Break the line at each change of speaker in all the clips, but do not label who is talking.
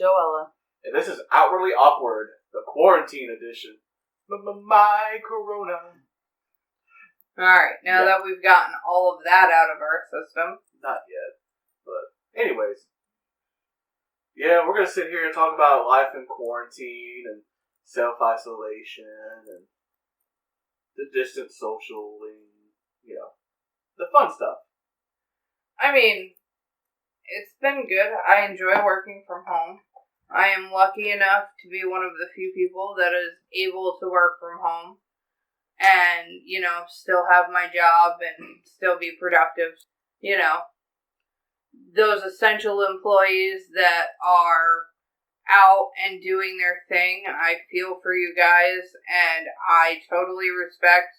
Joella.
And this is Outwardly Awkward, the quarantine edition. My Corona.
Alright, now that we've gotten all of that out of our system.
Not yet. But, anyways. Yeah, we're going to sit here and talk about life in quarantine and self-isolation and the distant socialing, the fun stuff.
I mean, it's been good. I enjoy working from home. I am lucky enough to be one of the few people that is able to work from home and, still have my job and still be productive. Those essential employees that are out and doing their thing, I feel for you guys, and I totally respect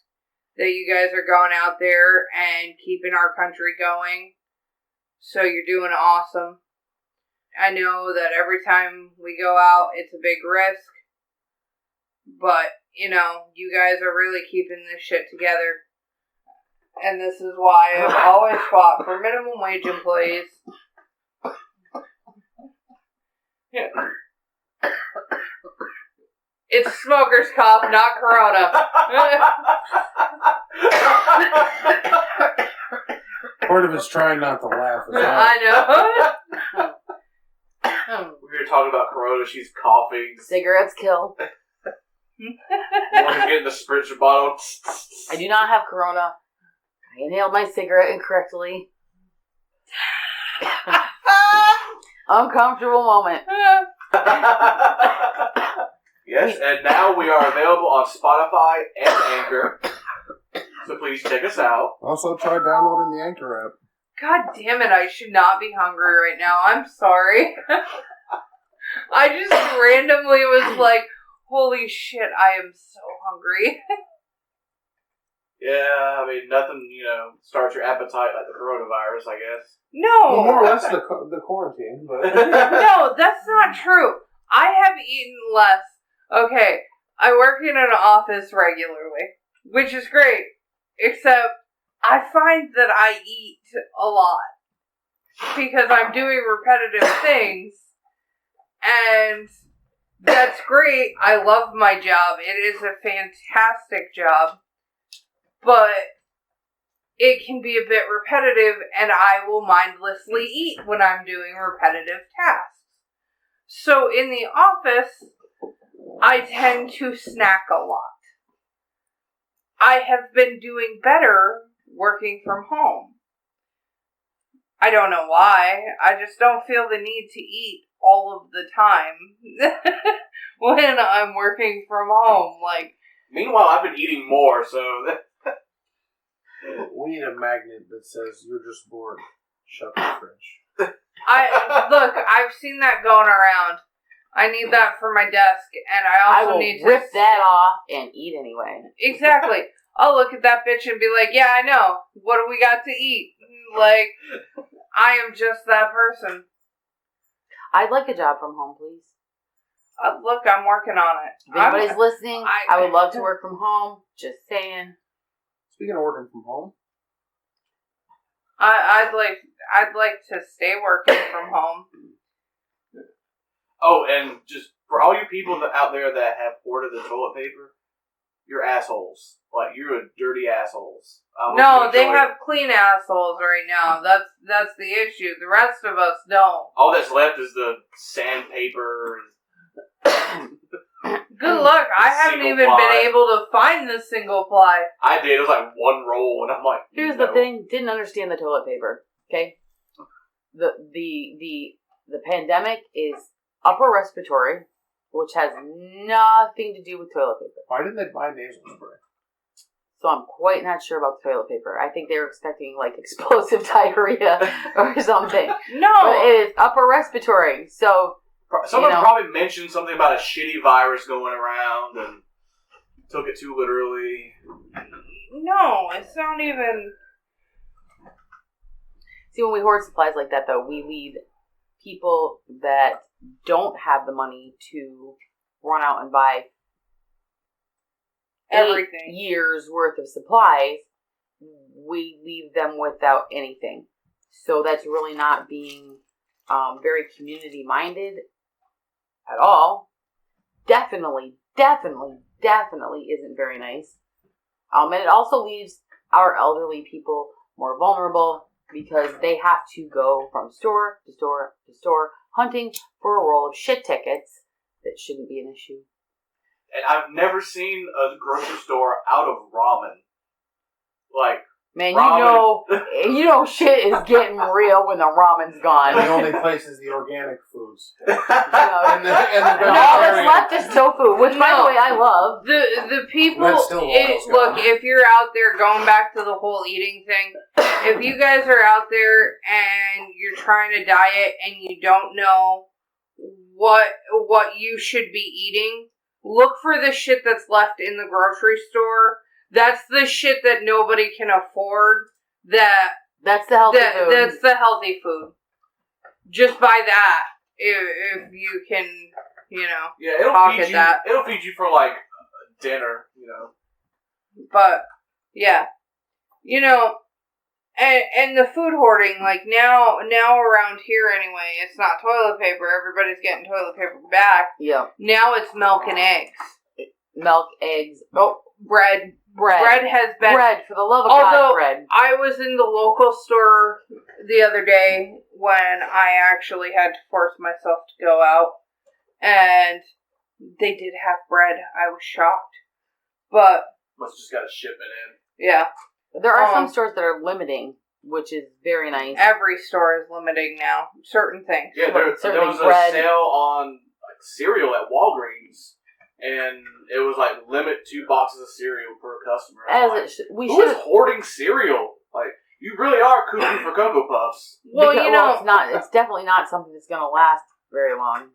that you guys are going out there and keeping our country going. So you're doing awesome. I know that every time we go out, it's a big risk. But, you guys are really keeping this shit together. And this is why I've always fought for minimum wage employees. Yeah. It's smoker's cough, not Corona.
Part of it's trying not to laugh as well.
I know.
We were talking about Corona, she's coughing.
Cigarettes kill.
One's getting the spritzer bottle.
I do not have Corona. I inhaled my cigarette incorrectly. Uncomfortable moment.
Yes, and now we are available on Spotify and Anchor. So please check us out.
Also, try downloading the Anchor app.
God damn it, I should not be hungry right now. I'm sorry. I just randomly was like, holy shit, I am so hungry.
Yeah, I mean, nothing, starts your appetite like the coronavirus, I guess.
No.
Well, more or less the quarantine, but...
No, that's not true. I have eaten less. Okay, I work in an office regularly, which is great. Except, I find that I eat a lot. Because I'm doing repetitive things. And that's great. I love my job. It is a fantastic job. But it can be a bit repetitive, and I will mindlessly eat when I'm doing repetitive tasks. So in the office, I tend to snack a lot. I have been doing better working from home. I don't know why. I just don't feel the need to eat all of the time when I'm working from home.
Meanwhile, I've been eating more, so...
We need a magnet that says, "You're just bored. Shut the fridge."
I've seen that going around. I need that for my desk, and I also need to...
rip that off and eat anyway.
Exactly. I'll look at that bitch and be like, yeah, I know. What do we got to eat? I am just that person.
I'd like a job from home, please.
Look, I'm working on it.
If anybody's listening, I would love to work from home. Just saying.
Speaking of working from home,
I'd like to stay working from home.
Oh, and just for all you people out there that have ordered the toilet paper, you're assholes. You're dirty assholes.
No, they have clean assholes right now. That's the issue. The rest of us don't.
All that's left is the sandpaper.
Good luck. I haven't even been able to find the single ply.
I did. It was one roll, and I'm like,
here's the thing. Didn't understand the toilet paper. Okay, the pandemic is upper respiratory, which has nothing to do with toilet paper.
Why didn't they buy nasal spray?
So I'm quite not sure about the toilet paper. I think they were expecting explosive diarrhea or something.
No,
but it is upper respiratory. So
someone probably mentioned something about a shitty virus going around and took it too literally.
No, it's not even.
See, when we hoard supplies like that, though, we leave people that don't have the money to run out and buy
everything.
8 years worth of supplies. We leave them without anything. So that's really not being very community minded. at all. Definitely isn't very nice. And it also leaves our elderly people more vulnerable because they have to go from store to store to store hunting for a roll of shit tickets that shouldn't be an issue.
And I've never seen a grocery store out of ramen. Like,
man,
ramen.
you know shit is getting real when the ramen's gone.
The only place is the organic foods.
And
And the
all that's left is tofu, which, by the way, I love.
The people,
That's still almost
look,
gone.
if you're out there, going back to the whole eating thing, if you guys are out there and you're trying to diet and you don't know what you should be eating, look for the shit that's left in the grocery store. That's the shit that nobody can afford.
That's the healthy food.
That's the healthy food. Just buy that if you can,
Yeah, it'll
pocket
feed you.
that.
It'll feed you for like dinner,
But yeah, and the food hoarding, like now around here anyway, it's not toilet paper. Everybody's getting toilet paper back.
Yeah.
Now it's milk and eggs.
Milk, eggs. Oh,
Bread.
bread.
Bread has been.
Bread, for the love of
Although
God, bread.
I was in the local store the other day when I actually had to force myself to go out, and they did have bread. I was shocked. But
must just got a shipment in.
yeah.
There are some stores that are limiting, which is very nice.
Every store is limiting now. Certain things.
Yeah, there was a sale on like cereal at Walgreens, and it was like limit 2 boxes of cereal per customer. Who is hoarding cereal? Like, you really are cuckoo for Cocoa Puffs.
Well,
it's not. It's definitely not something that's going to last very long.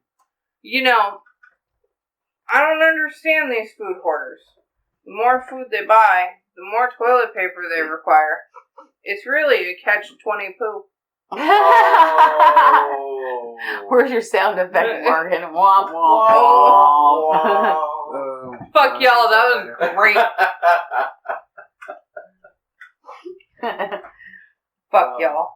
I don't understand these food hoarders. The more food they buy, the more toilet paper they require. It's really a catch-20 poop.
Oh.
Where's your sound effect, Morgan? Womp womp.
Fuck y'all, that was great. Fuck y'all.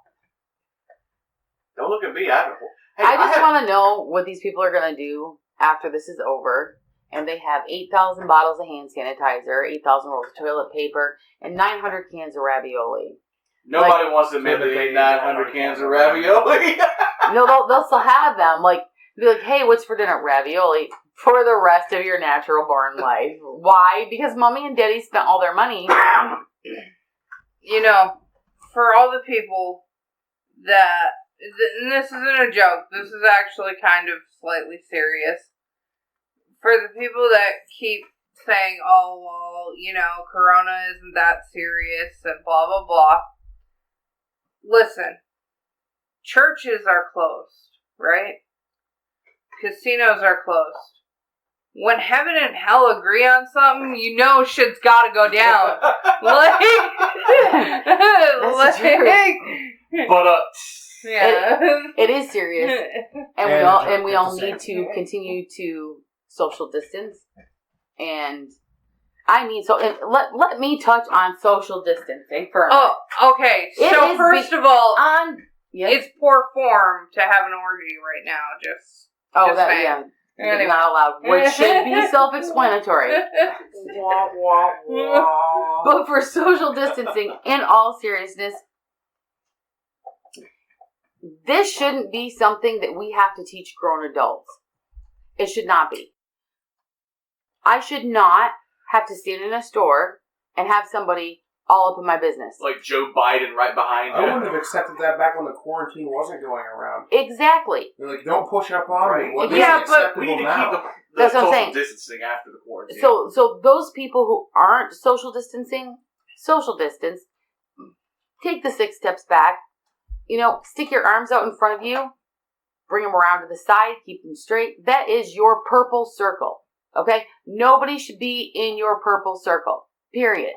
Don't look at me. I
just want to know what these people are going to do after this is over. And they have 8,000 bottles of hand sanitizer, 8,000 rolls of toilet paper, and 900 cans of ravioli.
Nobody wants to admit they ate 900 cans of ravioli.
No, they'll still have them. Like, be like, hey, what's for dinner? Ravioli. For the rest of your natural born life. Why? Because mommy and daddy spent all their money.
For all the people that, and this isn't a joke, this is actually kind of slightly serious. For the people that keep saying, oh, well, Corona isn't that serious and blah, blah, blah. Listen, churches are closed, right? Casinos are closed. When heaven and hell agree on something, shit's gotta go down. Yeah.
It is serious. And we all need to continue to social distance. And let me touch on social distancing for a minute.
Oh, okay. So first of all, it's poor form to have an orgy right now. Just saying.
Anyway. Not allowed, which should be self-explanatory. But for social distancing, in all seriousness, this shouldn't be something that we have to teach grown adults. It should not be. I should not have to stand in a store and have somebody all up in my business.
Like Joe Biden right behind you.
I wouldn't have accepted that back when the quarantine wasn't going around.
Exactly.
They're like, don't push up on me. What
Yeah,
is
but
acceptable
we need to
now?
keep the
That's what I'm
social
saying.
distancing after the quarantine.
So those people who aren't social distancing, social distance, take the 6 steps back. Stick your arms out in front of you. Bring them around to the side. Keep them straight. That is your purple circle. Okay? Nobody should be in your purple circle. Period.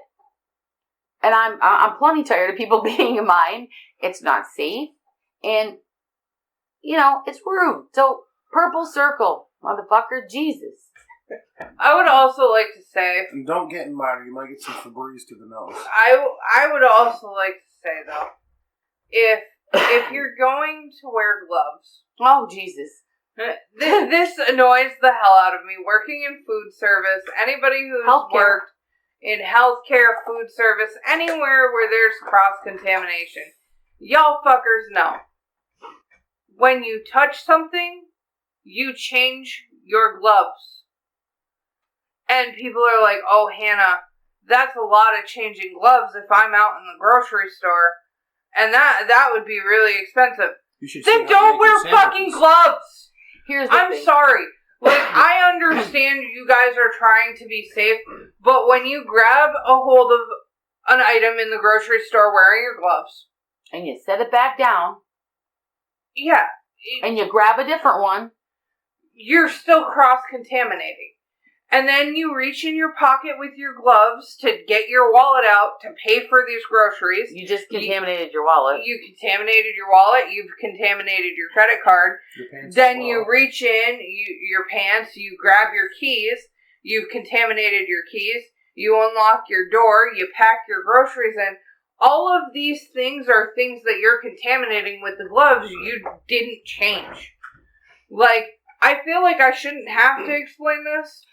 And I'm plenty tired of people being in mine. It's not safe. And, it's rude. So, purple circle. Motherfucker, Jesus.
I would also like to say...
And don't get in mine or you might get some Febreze to the nose.
I would also like to say, though, if you're going to wear gloves...
Oh, Jesus.
This annoys the hell out of me. Working in food service, anybody who's
Healthcare.
worked in healthcare, food service, anywhere where there's cross-contamination, y'all fuckers know. When you touch something, you change your gloves. And people are like, oh, Hannah, that's a lot of changing gloves if I'm out in the grocery store. And that would be really expensive.
You should
Then don't wear fucking gloves!
Here's the
I'm
thing.
sorry. Like, I understand you guys are trying to be safe, but when you grab a hold of an item in the grocery store wearing your gloves,
And you set it back down,
yeah,
and you grab a different one.
you're still cross-contaminating. And then you reach in your pocket with your gloves to get your wallet out to pay for these groceries.
You just contaminated your wallet.
You contaminated your wallet, you've contaminated your credit card.
Your pants
Then
as
you
well.
reach in, your pants, you grab your keys, you've contaminated your keys, you unlock your door, you pack your groceries in. All of these things are things that you're contaminating with the gloves you didn't change. Like, I feel like I shouldn't have to explain this,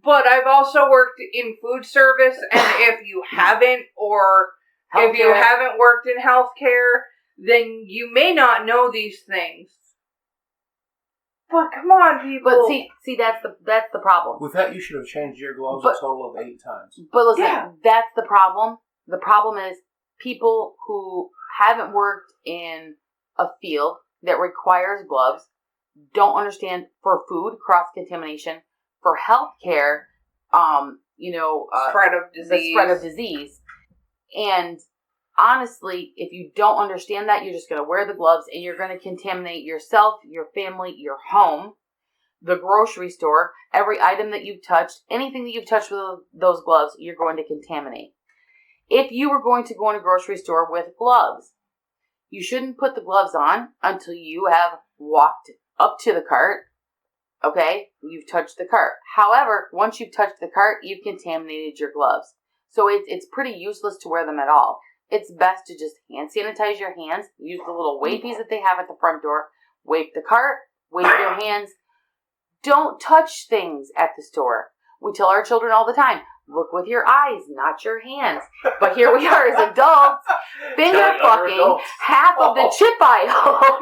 but I've also worked in food service, and if you haven't, or if you
Healthcare.
haven't worked in healthcare, then you may not know these things. But come on, people.
But see, that's the problem.
With that, you should have changed your gloves
But-
a total of 8 times.
But listen,
Yeah.
that's the problem. The problem is people who haven't worked in a field that requires gloves don't understand for food cross-contamination, for healthcare,
Spread of
the
disease.
spread of disease. And honestly, if you don't understand that, you're just going to wear the gloves and you're going to contaminate yourself, your family, your home, the grocery store, every item that you've touched, anything that you've touched with those gloves, you're going to contaminate. If you were going to go in a grocery store with gloves, you shouldn't put the gloves on until you have walked up to the cart. Okay, you've touched the cart. However, once you've touched the cart, you've contaminated your gloves. So it's pretty useless to wear them at all. It's best to just hand sanitize your hands, use the little wipies that they have at the front door, wipe the cart, wipe your hands. Don't touch things at the store. We tell our children all the time, look with your eyes, not your hands. But here we are as adults, finger
Younger
fucking
adults.
half of the chip aisle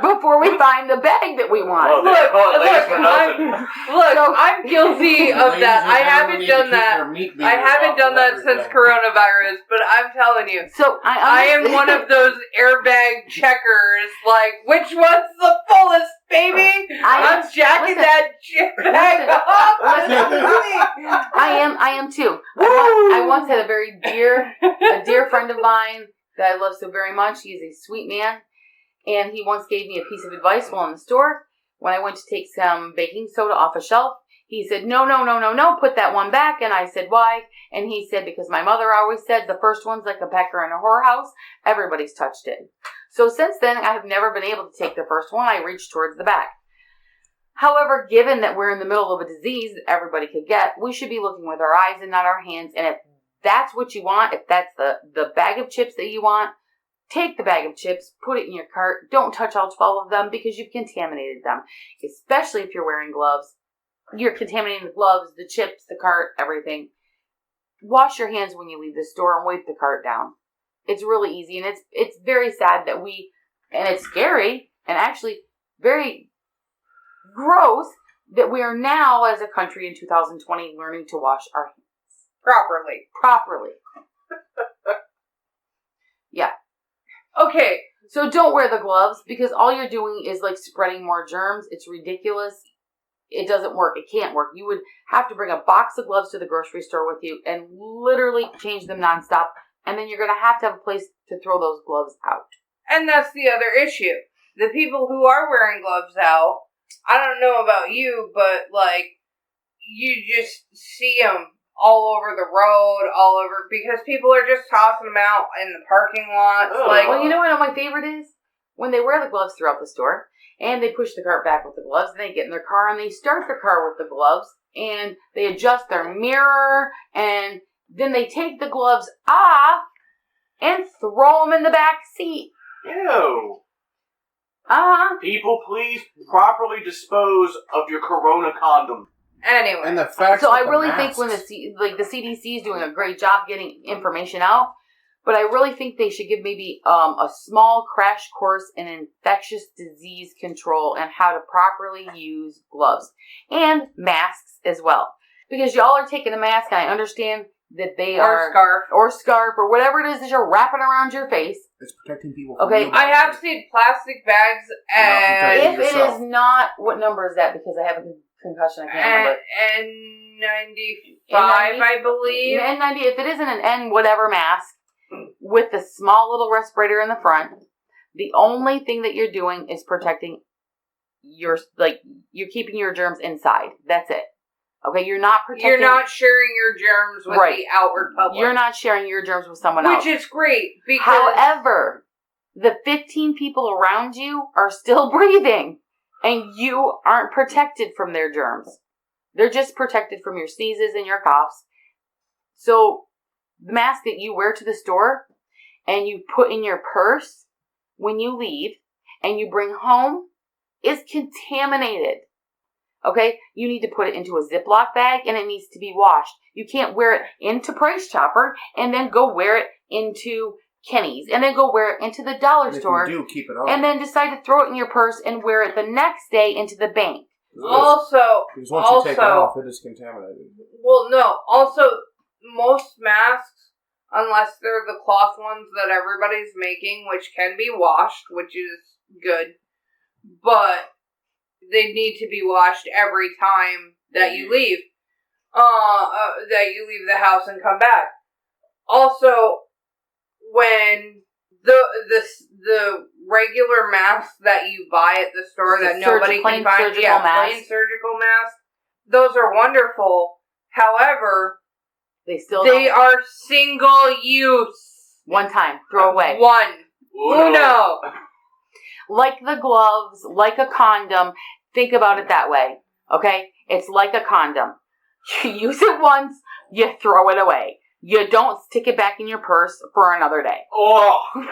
before we find the bag that we want.
Oh, they call it ladies for nothing.
So-
I'm guilty of
Ladies
that.
and
I
gentlemen
haven't
need to
done
keep
that.
their meat
I
beaters
haven't
off
done
of
that
everything.
since coronavirus, but I'm telling you,
So
I am one of those airbag checkers. Like, which one's the fullest, baby? I'm jacking
listen,
that chip bag off.
I am too. I once had a dear friend of mine that I love so very much. He's a sweet man, and he once gave me a piece of advice while in the store. When I went to take some baking soda off a shelf, he said, no, put that one back. And I said, why? And he said, because my mother always said the first one's like a pecker in a whorehouse. Everybody's touched it. So since then, I have never been able to take the first one. I reached towards the back. However, given that we're in the middle of a disease that everybody could get, we should be looking with our eyes and not our hands. And if that's what you want, if that's the bag of chips that you want, take the bag of chips, put it in your cart. Don't touch all 12 of them because you've contaminated them. Especially if you're wearing gloves. You're contaminating the gloves, the chips, the cart, everything. Wash your hands when you leave the store and wipe the cart down. It's really easy, and it's very sad that and it's scary, and actually very gross that we are now, as a country in 2020, learning to wash our hands properly. Yeah.
Okay,
So don't wear the gloves, because all you're doing is like spreading more germs. It's ridiculous. It doesn't work. It can't work. You would have to bring a box of gloves to the grocery store with you and literally change them nonstop. And then you're going to have a place to throw those gloves out.
and that's the other issue. The people who are wearing gloves out, I don't know about you, but, like, you just see them all over the road, all over, because people are just tossing them out in the parking lots.
Oh.
Like,
Well, you know what my favorite is? When they wear the gloves throughout the store, and they push the cart back with the gloves, and they get in their car, and they start their car with the gloves, and they adjust their mirror, and then they take the gloves off and throw them in the back seat.
Ew. People, please properly dispose of your Corona condom.
Anyway.
And the fact
So
that
I
the
really
masks,
think when the CDC is doing a great job getting information out, but I really think they should give maybe a small crash course in infectious disease control and how to properly use gloves and masks as well. Because y'all are taking a mask, and I understand that they are... scarf, or whatever it is that you're wrapping around your face.
it's protecting people from
Okay.
you.
I have seen plastic bags and...
If it is not... What number is that? Because I have a concussion, I can't remember.
N95, I believe.
N90, if it isn't an N whatever mask, with the small little respirator in the front, the only thing that you're doing is protecting you're keeping your germs inside. That's it. Okay, you're not protecting...
You're not sharing your germs with the outward public.
You're not sharing your germs with someone else.
Which is great, because...
However, the 15 people around you are still breathing, and you aren't protected from their germs. They're just protected from your sneezes and your coughs. So, the mask that you wear to the store, and you put in your purse when you leave, and you bring home, is contaminated. Okay, you need to put it into a Ziploc bag, and it needs to be washed. You can't wear it into Price Chopper, and then go wear it into Kenny's, and then go wear it into the dollar store.
If you do, keep it on.
And then decide to throw it in your purse and wear it the next day into the bank.
Also,
because once you take it off, it is contaminated.
Well, no. Also, most masks, unless they're the cloth ones that everybody's making, which can be washed, which is good, but they need to be washed every time that you leave. That you leave the house and come back. Also, when the regular masks that you buy at the store that nobody can find, plain surgical masks, those are wonderful. However, they are single use.
One time, throw away.
Uno.
Like the gloves, like a condom. Think about it that way, okay? It's like a condom. You use it once, you throw it away. You don't stick it back in your purse for another day.
Oh!
You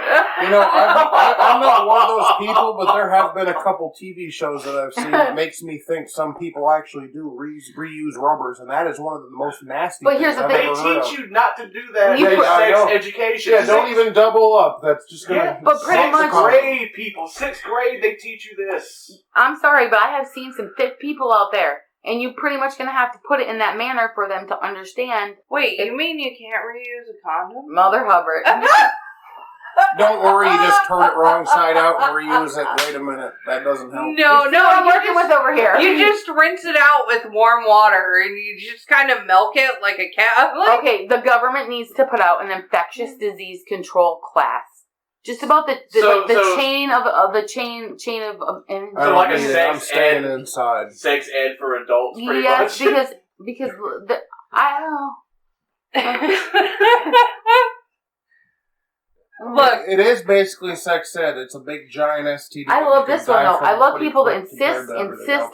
know, I'm not one of those people, but there have been a couple TV shows that I've seen that makes me think some people actually do reuse rubbers, and that is one of the most nasty
things
I've ever heard of.
They teach you not to do that in sex education.
Yeah, don't even double up. That's just going to...
But pretty much...
6th grade, people. 6th grade, they teach you this.
I'm sorry, but I have seen some thick people out there. And you're pretty much going to have to put it in that manner for them to understand.
Wait, you mean you can't reuse a condom?
Mother Hubbard.
Don't worry, you just turn it wrong side out and reuse it. Wait a minute, that doesn't help.
No,
I'm working with over here.
You just rinse it out with warm water and you just kind of milk it like a cat.
Okay, the government needs to put out an infectious disease control class. Just about the chain of
so like a sex ed
inside.
Sex ed for adults, pretty
much.
Yes,
because I don't know.
Look,
it is basically sex ed. It's a big giant STD.
I love this one though. I love people that insist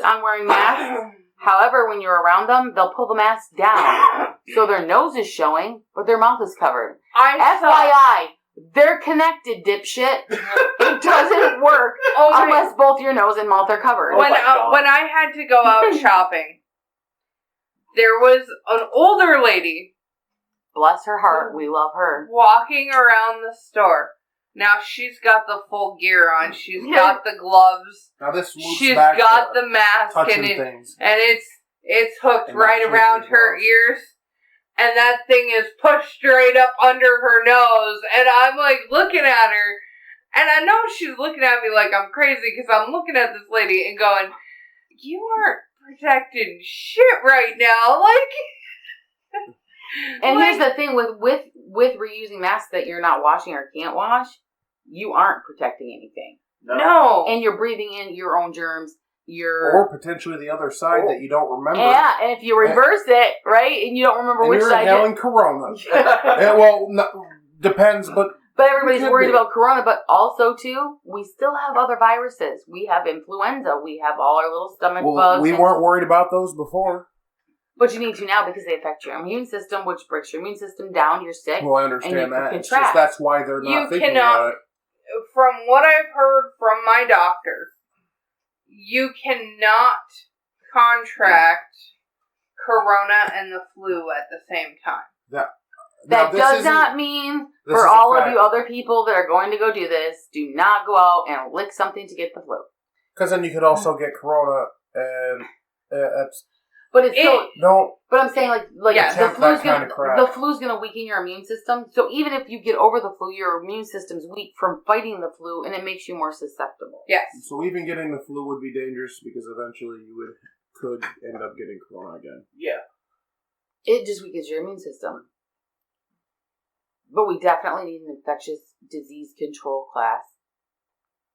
on wearing masks. However, when you're around them, they'll pull the mask down so their nose is showing, but their mouth is covered. FYI. They're connected, dipshit. It doesn't work unless both your nose and mouth are covered.
When I had to go out shopping, there was an older lady.
Bless her heart, we love her.
Walking around the store. Now she's got the full gear on. She's got the gloves.
Now
she's got the mask and it's hooked right around her ears. And that thing is pushed straight up under her nose. And I'm like looking at her. And I know she's looking at me like I'm crazy because I'm looking at this lady and going, you aren't protecting shit right now.
And here's the thing with reusing masks that you're not washing or can't wash, you aren't protecting anything.
No.
And you're breathing in your own germs.
Or potentially the other side that you don't remember.
Yeah, and if you reverse it, right, and you don't remember which side.
You're inhaling corona. Depends, but
everybody's worried about corona. But also, too, we still have other viruses. We have influenza. We have all our little stomach bugs.
We weren't worried about those before.
But you need to now because they affect your immune system, which breaks your immune system down. You're sick.
Well, I understand
and you
that.
Contract.
That's why they're not thinking about it.
from what I've heard from my doctor, you cannot contract corona and the flu at the same time.
That does not mean, for all of you other people that are going to go do this, do not go out and lick something to get the flu.
Because then you could also get corona, and
but it's still
don't.
But I'm saying, like the flu's gonna weaken your immune system. So even if you get over the flu, your immune system's weak from fighting the flu, and it makes you more susceptible.
Yes.
So even getting the flu would be dangerous because eventually you could end up getting corona again.
Yeah.
It just weakens your immune system. But we definitely need an infectious disease control class.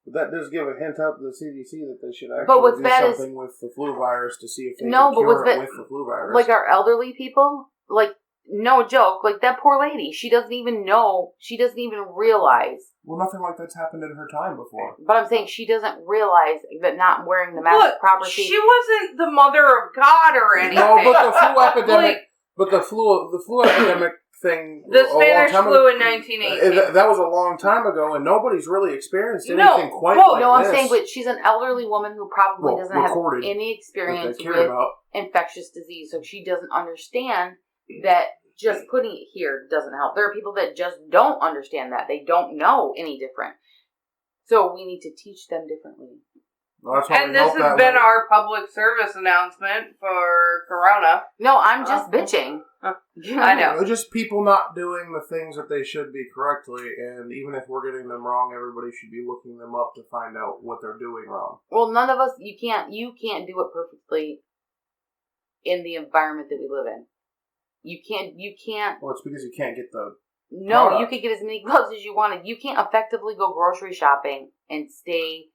But that does give a hint out to the CDC that they should actually do something with the flu virus to see if they can cure it with the flu virus.
Like our elderly people, like, no joke, like that poor lady, she doesn't even know, she doesn't even realize.
Well, nothing like that's happened in her time before.
But I'm saying she doesn't realize that not wearing the mask properly.
She wasn't the mother of God or anything.
No, but the flu epidemic, the flu epidemic thing.
The Spanish flu in 1918.
That was a long time ago, and nobody's really experienced anything quite like this.
No, I'm saying, but she's an elderly woman who probably doesn't have any experience with infectious disease, so she doesn't understand that just putting it here doesn't help. There are people that just don't understand that. They don't know any different. So we need to teach them differently.
Well,
and this has been our public service announcement for Corona.
No, I'm just bitching.
I know.
Just people not doing the things that they should be correctly, and even if we're getting them wrong, everybody should be looking them up to find out what they're doing wrong.
Well, none of us, you can't do it perfectly in the environment that we live in. You can't.
Well, it's because you can't get the.
No,
product.
You could get as many gloves as you wanted. You can't effectively go grocery shopping and stay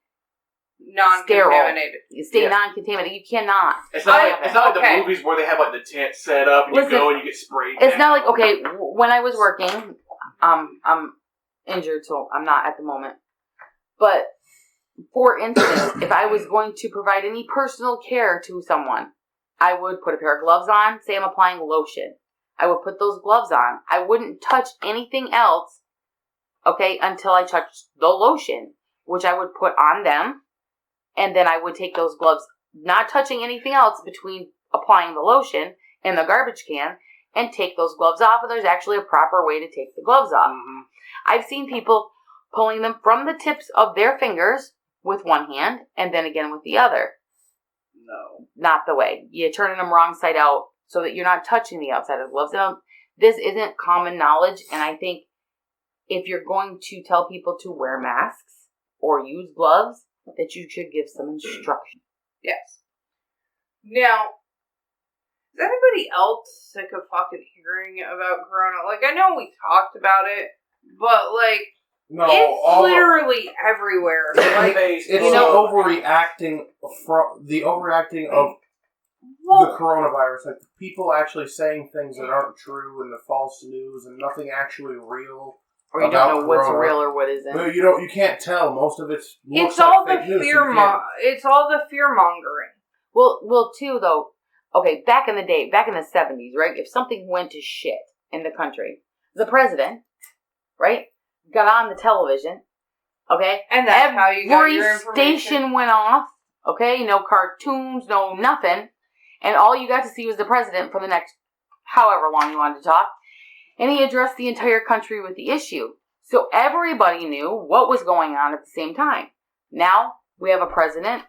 non-contaminated.
Non-contaminated. You cannot.
It's not like the movies where they have like the tent set up and you go and you get sprayed.
It's not like, okay, when I was working, I'm injured, so I'm not at the moment. But for instance, if I was going to provide any personal care to someone, I would put a pair of gloves on. Say I'm applying lotion. I would put those gloves on. I wouldn't touch anything else, okay, until I touched the lotion, which I would put on them. And then I would take those gloves, not touching anything else between applying the lotion and the garbage can, and take those gloves off. And there's actually a proper way to take the gloves off. Mm-hmm. I've seen people pulling them from the tips of their fingers with one hand and then again with the other.
No.
Not the way. You're turning them wrong side out so that you're not touching the outside of the gloves. Now, this isn't common knowledge, and I think if you're going to tell people to wear masks or use gloves, that you should give some instruction.
Yes. Now, is anybody else sick of fucking hearing about Corona? Like, I know we talked about it, but, like,
no,
it's literally everywhere. Like,
it's the overreacting of the coronavirus. Like, people actually saying things that aren't true and the false news and nothing actually real.
Or you don't know what's real or what isn't.
No, you can't tell. Most of it's
it's all the it's all the fear mongering.
Well, too though. Okay, back in the day, back in the 70s, right? If something went to shit in the country, the president, right, got on the television. Okay,
and that's how you got your
information. Every station went off. Okay, no cartoons, no nothing, and all you got to see was the president for the next however long you wanted to talk. And he addressed the entire country with the issue. So everybody knew what was going on at the same time. Now we have a president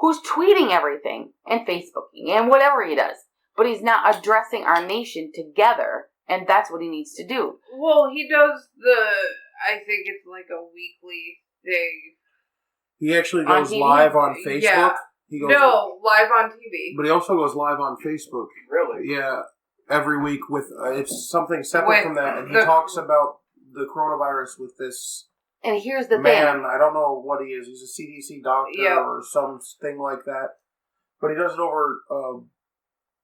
who's tweeting everything and Facebooking and whatever he does. But he's not addressing our nation together. And that's what he needs to do.
Well, he does I think it's like a weekly thing.
He actually goes live on Facebook.
Yeah. Live on TV.
But he also goes live on Facebook.
Really?
Yeah. Every week with it's something separate from that, and he talks about the coronavirus with this.
And here's the
man,
thing:
I don't know what he is. He's a CDC doctor or something like that, but he does it over.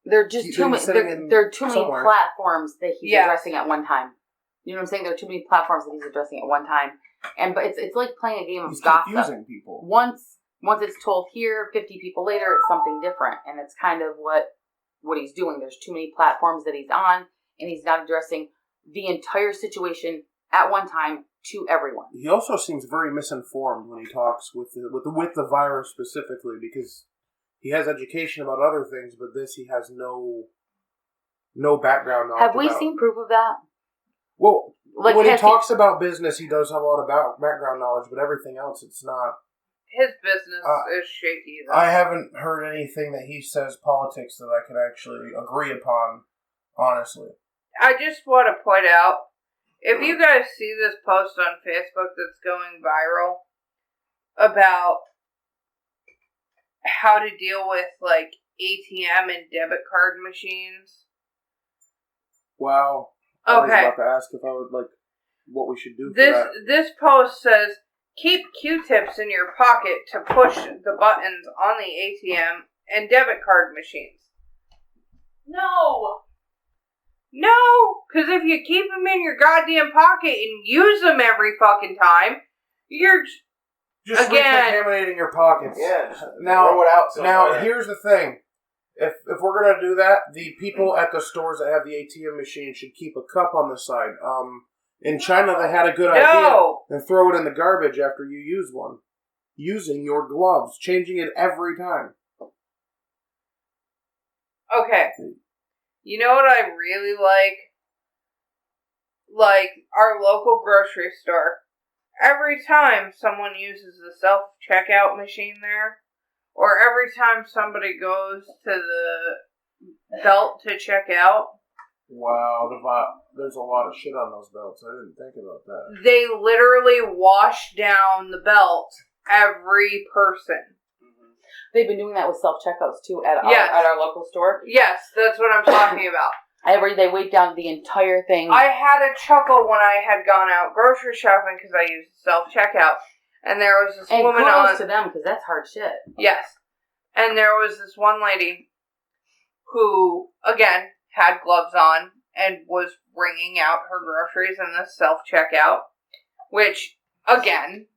There are just too many. There are too many platforms that he's addressing at one time. You know what I'm saying? There are too many platforms that he's addressing at one time, but it's like playing a game of gossip.
Confusing people.
Once it's told here, 50 people later, it's something different, and it's kind of what he's doing. There's too many platforms that he's on, and he's not addressing the entire situation at one time to everyone.
He also seems very misinformed when he talks with the virus specifically, because he has education about other things, but this he has no background knowledge.
Have we seen proof of that?
Well,
Like,
when he talks about business, he does have a lot of background knowledge, but everything else, it's not.
His business is shaky. Though.
I haven't heard anything that he says politics that I could actually agree upon, honestly.
I just want to point out, if you guys see this post on Facebook that's going viral about how to deal with, like, ATM and debit card machines.
Wow. I was about to ask if I would, like, what we should do for that.
This post says, keep Q-tips in your pocket to push the buttons on the ATM and debit card machines. No, because if you keep them in your goddamn pocket and use them every fucking time, you're
just recontaminating your pockets.
Yeah, just
now,
throw it out somewhere.
Now, here's the thing. If we're going to do that, the people at the stores that have the ATM machine should keep a cup on the side. In China, they had a good idea. And throw it in the garbage after you use one. Using your gloves. Changing it every time.
Okay. You know what I really like? Like, our local grocery store. Every time someone uses the self-checkout machine there, or every time somebody goes to the belt to check out.
Wow, there's a lot of shit on those belts. I didn't think about that.
They literally wash down the belt, every person.
They've been doing that with self-checkouts, too, at our local store.
Yes, that's what I'm talking about.
They weighed down the entire thing.
I had a chuckle when I had gone out grocery shopping because I used self-checkout. And there was this woman on...
kudos to them, because that's hard shit.
Yes. And there was this one lady who, again, had gloves on and was bringing out her groceries in the self-checkout, which, again,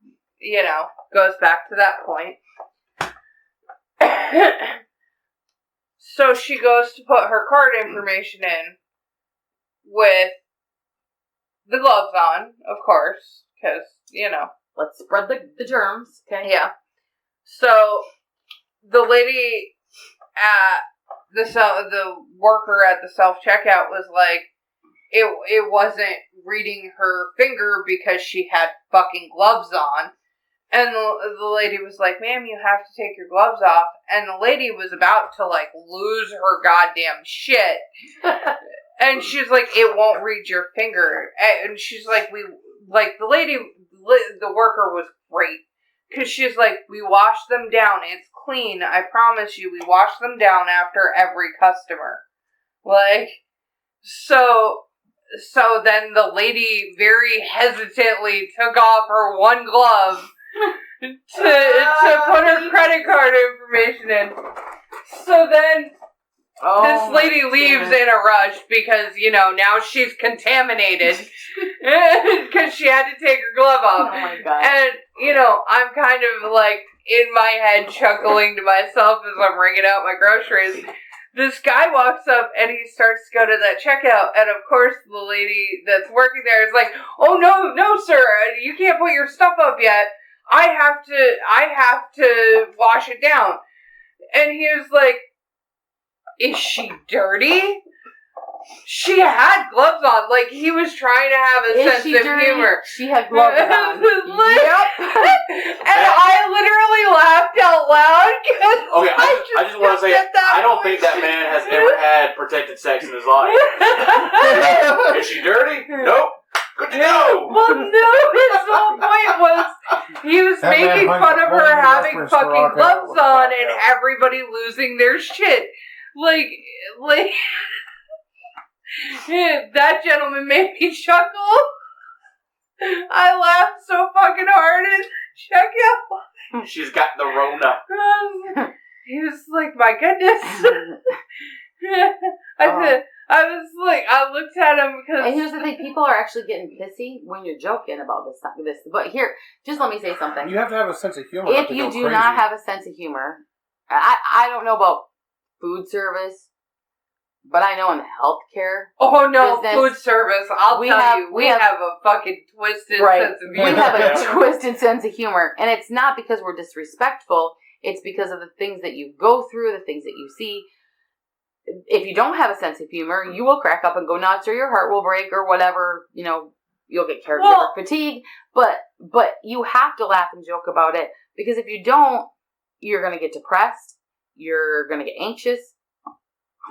goes back to that point. So she goes to put her card information in with the gloves on, of course, because,
Let's spread the germs, okay?
Yeah. So the lady at the worker at the self-checkout was like, it wasn't reading her finger because she had fucking gloves on. And the lady was like, ma'am, you have to take your gloves off. And the lady was about to, like, lose her goddamn shit. And she's like, it won't read your finger. And she's like, the worker was great. Because she's like, we wash them down. It's clean. I promise you, we wash them down after every customer. Like, so then the lady very hesitantly took off her one glove to put her credit card information in. So then this lady leaves in a rush because, now she's contaminated because she had to take her glove off.
Oh my God.
And, I'm kind of like in my head chuckling to myself as I'm ringing out my groceries. This guy walks up and he starts to go to that checkout, and of course the lady that's working there is like, oh no sir, you can't put your stuff up yet. I have to wash it down. And he was like, is she dirty? She had gloves on. Like, he was trying to have a sense of humor.
She had gloves on.
Yep. And I literally laughed out loud.
Okay, I just want to say, I don't think that man has ever had protected sex in his life. Is she dirty? Nope. Good to go.
Well, no, his whole point was he was making fun of her having fucking gloves on and everybody losing their shit. Like, that gentleman made me chuckle. I laughed so fucking hard and check out.
She's got the Rona.
He was like, my goodness. I looked at him because...
And here's the thing, people are actually getting pissy when you're joking about this. But here, just let me say something.
You have to have a sense of humor.
If you do not have a sense of humor, I don't know about food service, But I know in the healthcare.
Oh no,
business,
food service. We have a fucking twisted sense of humor.
We have a twisted sense of humor. And it's not because we're disrespectful. It's because of the things that you go through, the things that you see. If you don't have a sense of humor, you will crack up and go nuts, or your heart will break, or whatever, you'll get caregiver fatigue. But you have to laugh and joke about it, because if you don't, you're going to get depressed. You're going to get anxious,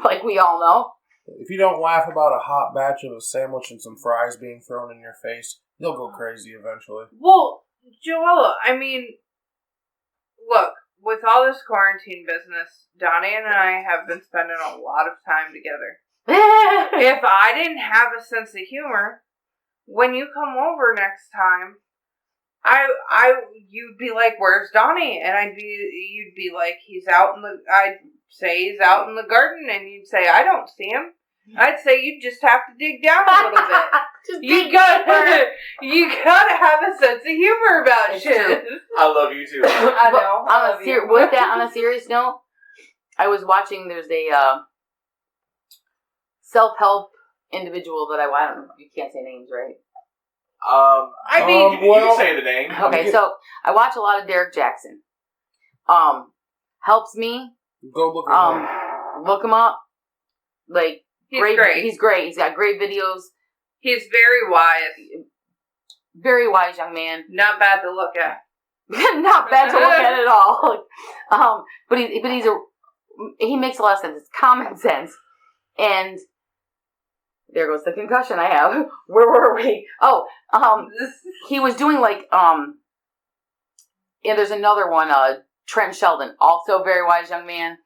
like we all know.
If you don't laugh about a hot batch of a sandwich and some fries being thrown in your face, you'll go crazy eventually.
Well, Joella, I mean, look, with all this quarantine business, Donnie and I have been spending a lot of time together. If I didn't have a sense of humor, when you come over next time, you'd be like, "Where's Donnie?" And you'd be like, I'd say he's out in the garden, and you'd say, "I don't see him." I'd say you just have to dig down a little bit. You gotta have a sense of humor about
it's
shit.
True.
I love you too.
I know.
With that, on a serious note, I was watching. There's a self-help individual that I don't know. You can't say names, right?
I mean, you can say the name.
Okay, so I watch a lot of Derek Jackson. Helps me.
Go look him up.
Look him up. Like,
he's great.
He's great. He's got great videos.
He's very wise.
Very wise young man.
Not bad to look at.
Not bad to look at at all. But he makes a lot of sense. It's common sense. And there goes the concussion I have. Where were we? Oh, he was doing there's another one, Trent Sheldon, also very wise young man,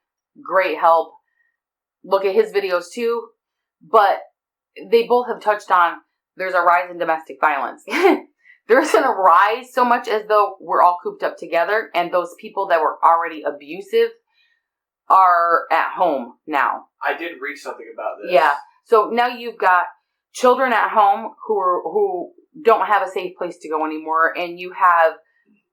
great help. Look at his videos too, but they both have touched on there's a rise in domestic violence. There isn't a rise so much as though we're all cooped up together, and those people that were already abusive are at home now.
I did read something about this.
Yeah. So now you've got children at home who don't have a safe place to go anymore, and you have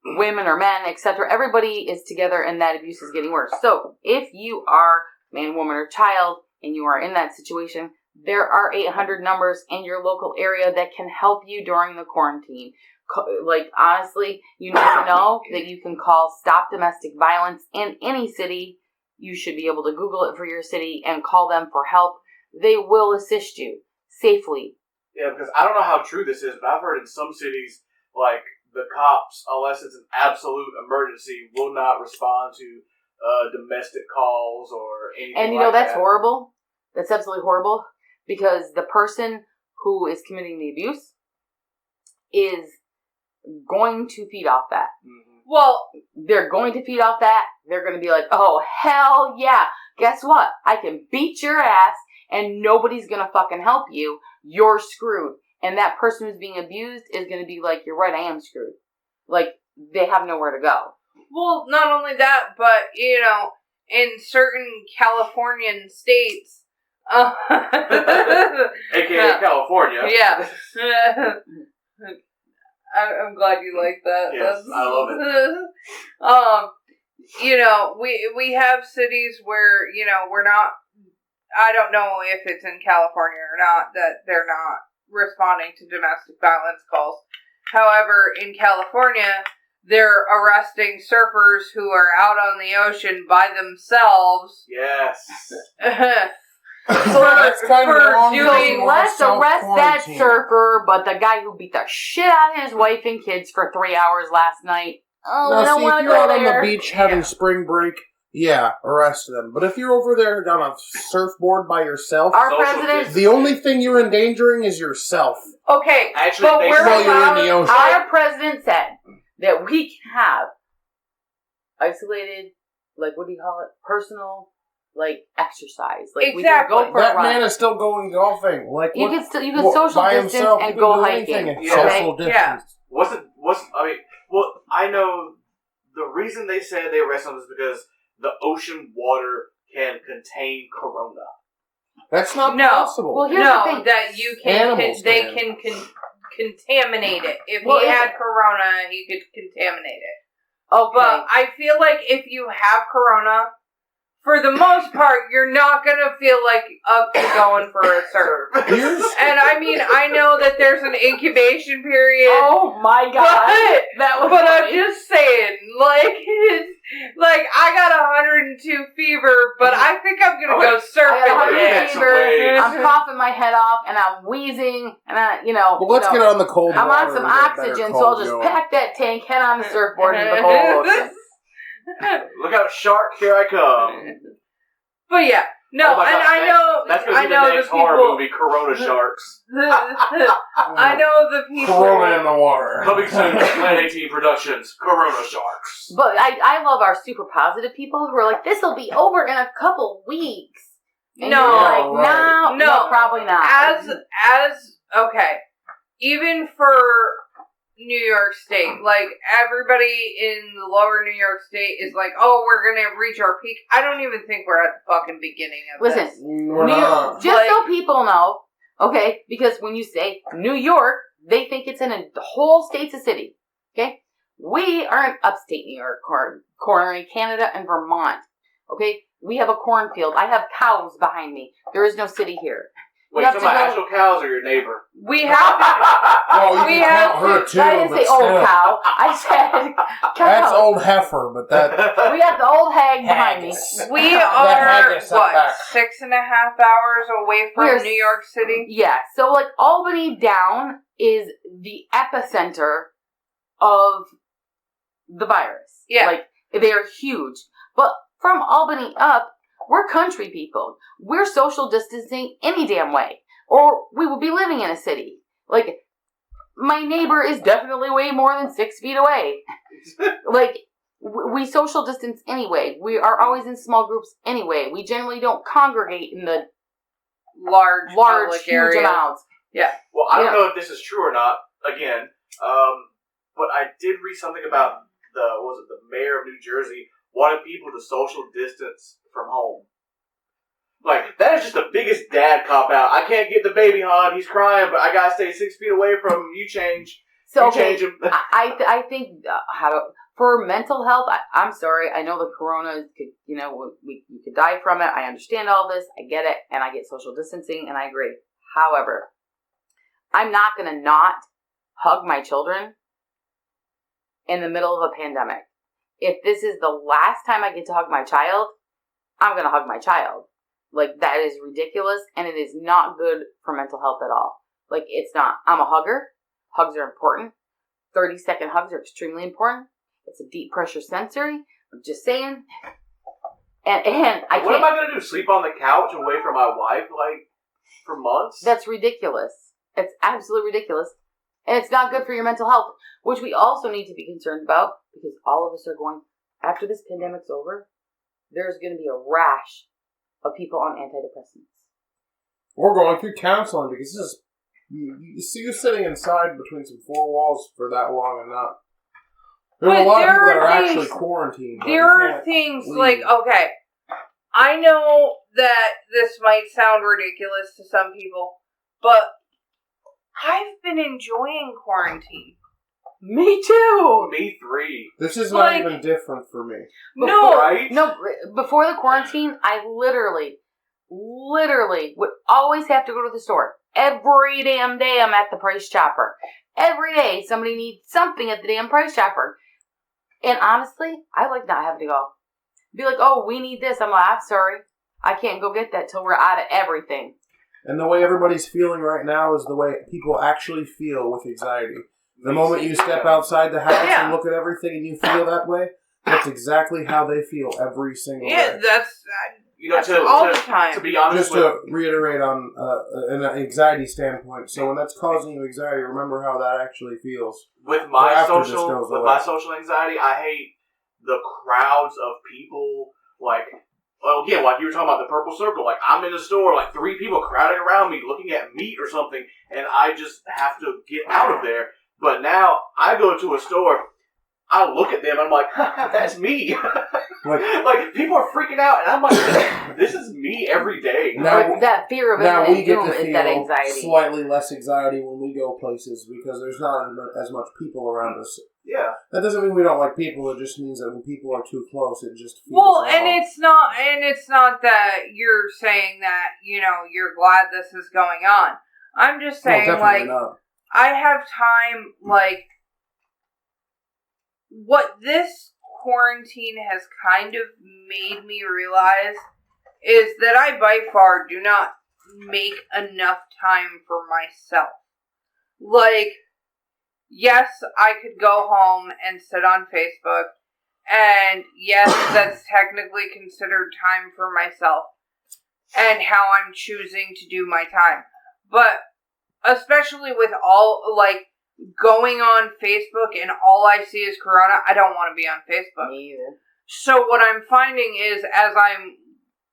women or men, etc. Everybody is together, and that abuse is getting worse. So if you are man, woman, or child, and you are in that situation, there are 800 numbers in your local area that can help you during the quarantine. Honestly, you need to know that you can call Stop Domestic Violence in any city. You should be able to Google it for your city and call them for help. They will assist you safely.
Yeah, because I don't know how true this is, but I've heard in some cities, the cops, unless it's an absolute emergency, will not respond to domestic calls or anything like that.
And that's horrible. That's absolutely horrible, because the person who is committing the abuse is going to feed off that.
Mm-hmm.
Well,
they're going to feed off that. They're going to be like, oh, hell yeah. Guess what? I can beat your ass and nobody's going to fucking help you. You're screwed. And that person who's being abused is going to be like, you're right, I am screwed. They have nowhere to go.
Well, not only that, but, in certain Californian states,
AKA California.
Yeah. I'm glad you like that.
Yes, I love
it. We have cities where, we're not, I don't know if it's in California or not, that they're not responding to domestic violence calls. However, in California, they're arresting surfers who are out on the ocean by themselves.
Yes.
So that's kind of along
doing. Let's arrest that surfer, but the guy who beat the shit out of his wife and kids for 3 hours last night. Oh,
now,
I don't want to go
out
there.
On the beach having spring break, yeah, arrest them. But if you're over there on a surfboard by yourself,
our president,
the only thing you're endangering is yourself.
Okay,
actually,
but
you're in the ocean.
Our president said that we can have isolated, what do you call it? Personal, exercise.
Exactly.
We can go for
that
a run.
man is still going golfing.
You can social distance and go hiking.
Social distance.
Yeah.
I know the reason they said they arrested him is because the ocean water can contain corona.
That's not possible.
Well, here's the thing.
That you can contaminate it. If he had corona, he could contaminate it.
Okay.
But I feel like if you have corona, for the most part, you're not gonna feel like up to going for a surf. And I mean, I know that there's an incubation period.
Oh my god!
But I'm just saying, like I got 102 fever, but I think I'm gonna go surfing.
I got 102
Yeah,
fever. I'm coughing my head off, and I'm wheezing, and
Well, let's get on the cold water.
I'm on some oxygen, so I'll just pack that tank, head on the surfboard into the cold ocean.
Look out, shark! Here I come.
But yeah, no,
oh
and
God,
I know,
that's gonna
I
be
know
the next
the people.
horror movie, Corona Sharks.
I know the people.
Corona in the water.
Coming soon, Planet 18 Productions, Corona Sharks.
But I love our super positive people who are like, this will be over in a couple weeks. And
No,
you're like,
right.
no, probably not.
As okay, even for New York State, like everybody in the lower New York State is like, oh, we're gonna reach our peak. I don't even think we're at the fucking beginning of
Listen,
this.
We're not.
Just so people know, okay, because when you say New York, they think it's in the whole state's a city. Okay, we are in upstate New York, corner in Canada and Vermont. Okay, we have a cornfield. I have cows behind me. There is no city here.
Wait, talking about actual cows or your neighbor?
We have
Oh,
we
you
have
count her too.
I didn't say old cow. I said cow.
That's old heifer, but that.
We got the old hag behind me.
we
That
are
haggis out
what
back.
6.5 hours away from
We're
New York City.
Yeah, so like Albany down is the epicenter of the virus.
Yeah.
Like, they are huge. But from Albany up, we're country people. We're social distancing any damn way. Or we would be living in a city. Like, my neighbor is definitely way more than 6 feet away. Like, we social distance anyway. We are always in small groups anyway. We generally don't congregate in the
Large public
huge
areas.
amounts.
Yeah.
Well, I don't know if this is true or not, again, but I did read something about the mayor of New Jersey wanted people to social distance from home. Like, that is just the biggest dad cop-out. I can't get the baby, hon. He's crying, but I gotta stay 6 feet away from him. You change.
So,
You
okay,
change him.
I think for mental health, I'm sorry. I know the corona could, you could die from it. I understand all this. I get it. And I get social distancing and I agree. However, I'm not going to not hug my children in the middle of a pandemic. If this is the last time I get to hug my child, I'm going to hug my child. Like, that is ridiculous, and it is not good for mental health at all. Like, it's not. I'm a hugger. Hugs are important. 30-second hugs are extremely important. It's a deep pressure sensory. I'm just saying. And
what am I going to do? Sleep on the couch away from my wife, for months?
That's ridiculous. It's absolutely ridiculous. And it's not good for your mental health, which we also need to be concerned about, because all of us are going, after this pandemic's over, there's going to be a rash of people on antidepressants.
We're going through counseling because this is you see you sitting inside between some four walls for that long and not. There's a lot of people that are actually quarantined.
There are things like, okay, I know that this might sound ridiculous to some people, but I've been enjoying quarantine.
Me too.
Me three.
This is not even different for me.
No, before the quarantine, I literally would always have to go to the store. Every damn day I'm at the Price Chopper. Every day somebody needs something at the damn Price Chopper. And honestly, I like not having to go. Be like, oh, we need this. I'm like, I'm sorry. I can't go get that till we're out of everything.
And the way everybody's feeling right now is the way people actually feel with anxiety. The moment you step outside the house and look at everything and you feel that way, that's exactly how they feel every single day.
Yeah, that's
all
the time.
To be honest,
just to reiterate on an anxiety standpoint, so when that's causing you anxiety, remember how that actually feels.
With my social anxiety, I hate the crowds of people. Again, like you were talking about the purple circle. Like, I'm in the store, like 3 people crowding around me, looking at meat or something, and I just have to get out of there. But now I go to a store, I look at them, and I'm like, that's me. Like, people are freaking out, and I'm like, this is me every day.
Now, that fear of
now we get to
is that anxiety.
Slightly less anxiety when we go places because there's not as much people around us.
Yeah.
That doesn't mean we don't like people. It just means that when people are too close, it just feels
Well,
wrong.
and it's not that you're saying that, you're glad this is going on. I'm just saying,
not.
I have time, what this quarantine has kind of made me realize is that I by far do not make enough time for myself. Yes, I could go home and sit on Facebook, and yes, that's technically considered time for myself, and how I'm choosing to do my time. But, especially with going on Facebook and all I see is Corona, I don't want to be on Facebook.
Me either.
So what I'm finding is, as I'm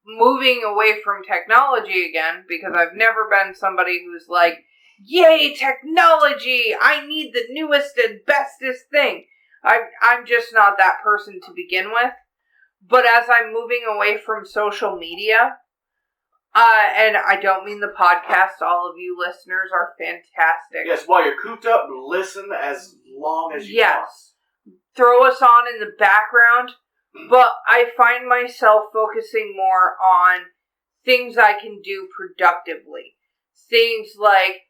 moving away from technology again, because I've never been somebody who's like, yay, technology! I need the newest and bestest thing. I'm just not that person to begin with. But as I'm moving away from social media, and I don't mean the podcast, all of you listeners are fantastic.
Yes, while you're cooped up, listen as long as you want.
Yes. Throw us on in the background, but I find myself focusing more on things I can do productively. Things like,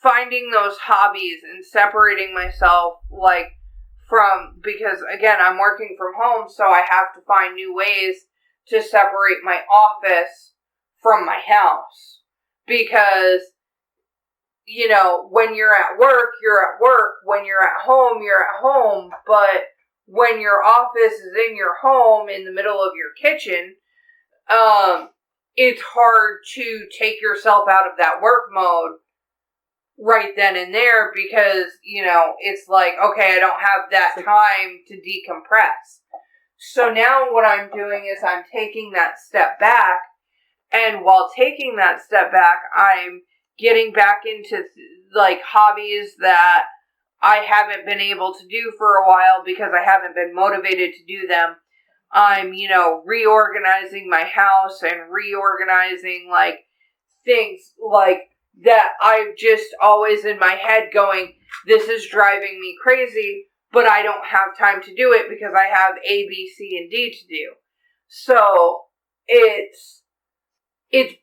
finding those hobbies and separating myself, because, again, I'm working from home, so I have to find new ways to separate my office from my house. Because, when you're at work, you're at work. When you're at home, you're at home. But when your office is in your home, in the middle of your kitchen, it's hard to take yourself out of that work mode right then and there because, it's like, okay, I don't have that time to decompress. So now what I'm doing is I'm taking that step back, and while taking that step back, I'm getting back into, hobbies that I haven't been able to do for a while because I haven't been motivated to do them. I'm, reorganizing my house and reorganizing, things, that I'm just always in my head going, this is driving me crazy, but I don't have time to do it because I have A, B, C, and D to do. So, it's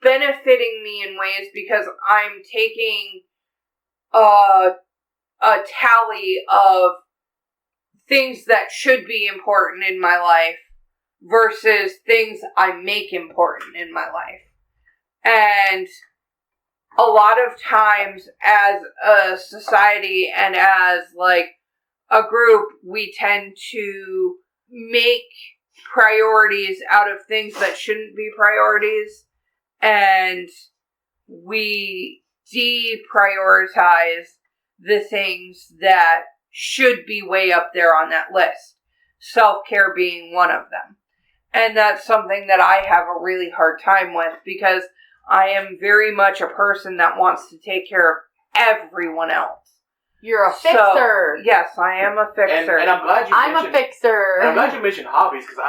benefiting me in ways because I'm taking a tally of things that should be important in my life versus things I make important in my life. And a lot of times as a society and as a group, we tend to make priorities out of things that shouldn't be priorities, and we deprioritize the things that should be way up there on that list. Self-care being one of them. And that's something that I have a really hard time with because I am very much a person that wants to take care of everyone else.
You're a fixer.
So, yes, I am a fixer.
And I'm glad you mentioned...
I'm a fixer.
I'm glad you mentioned hobbies because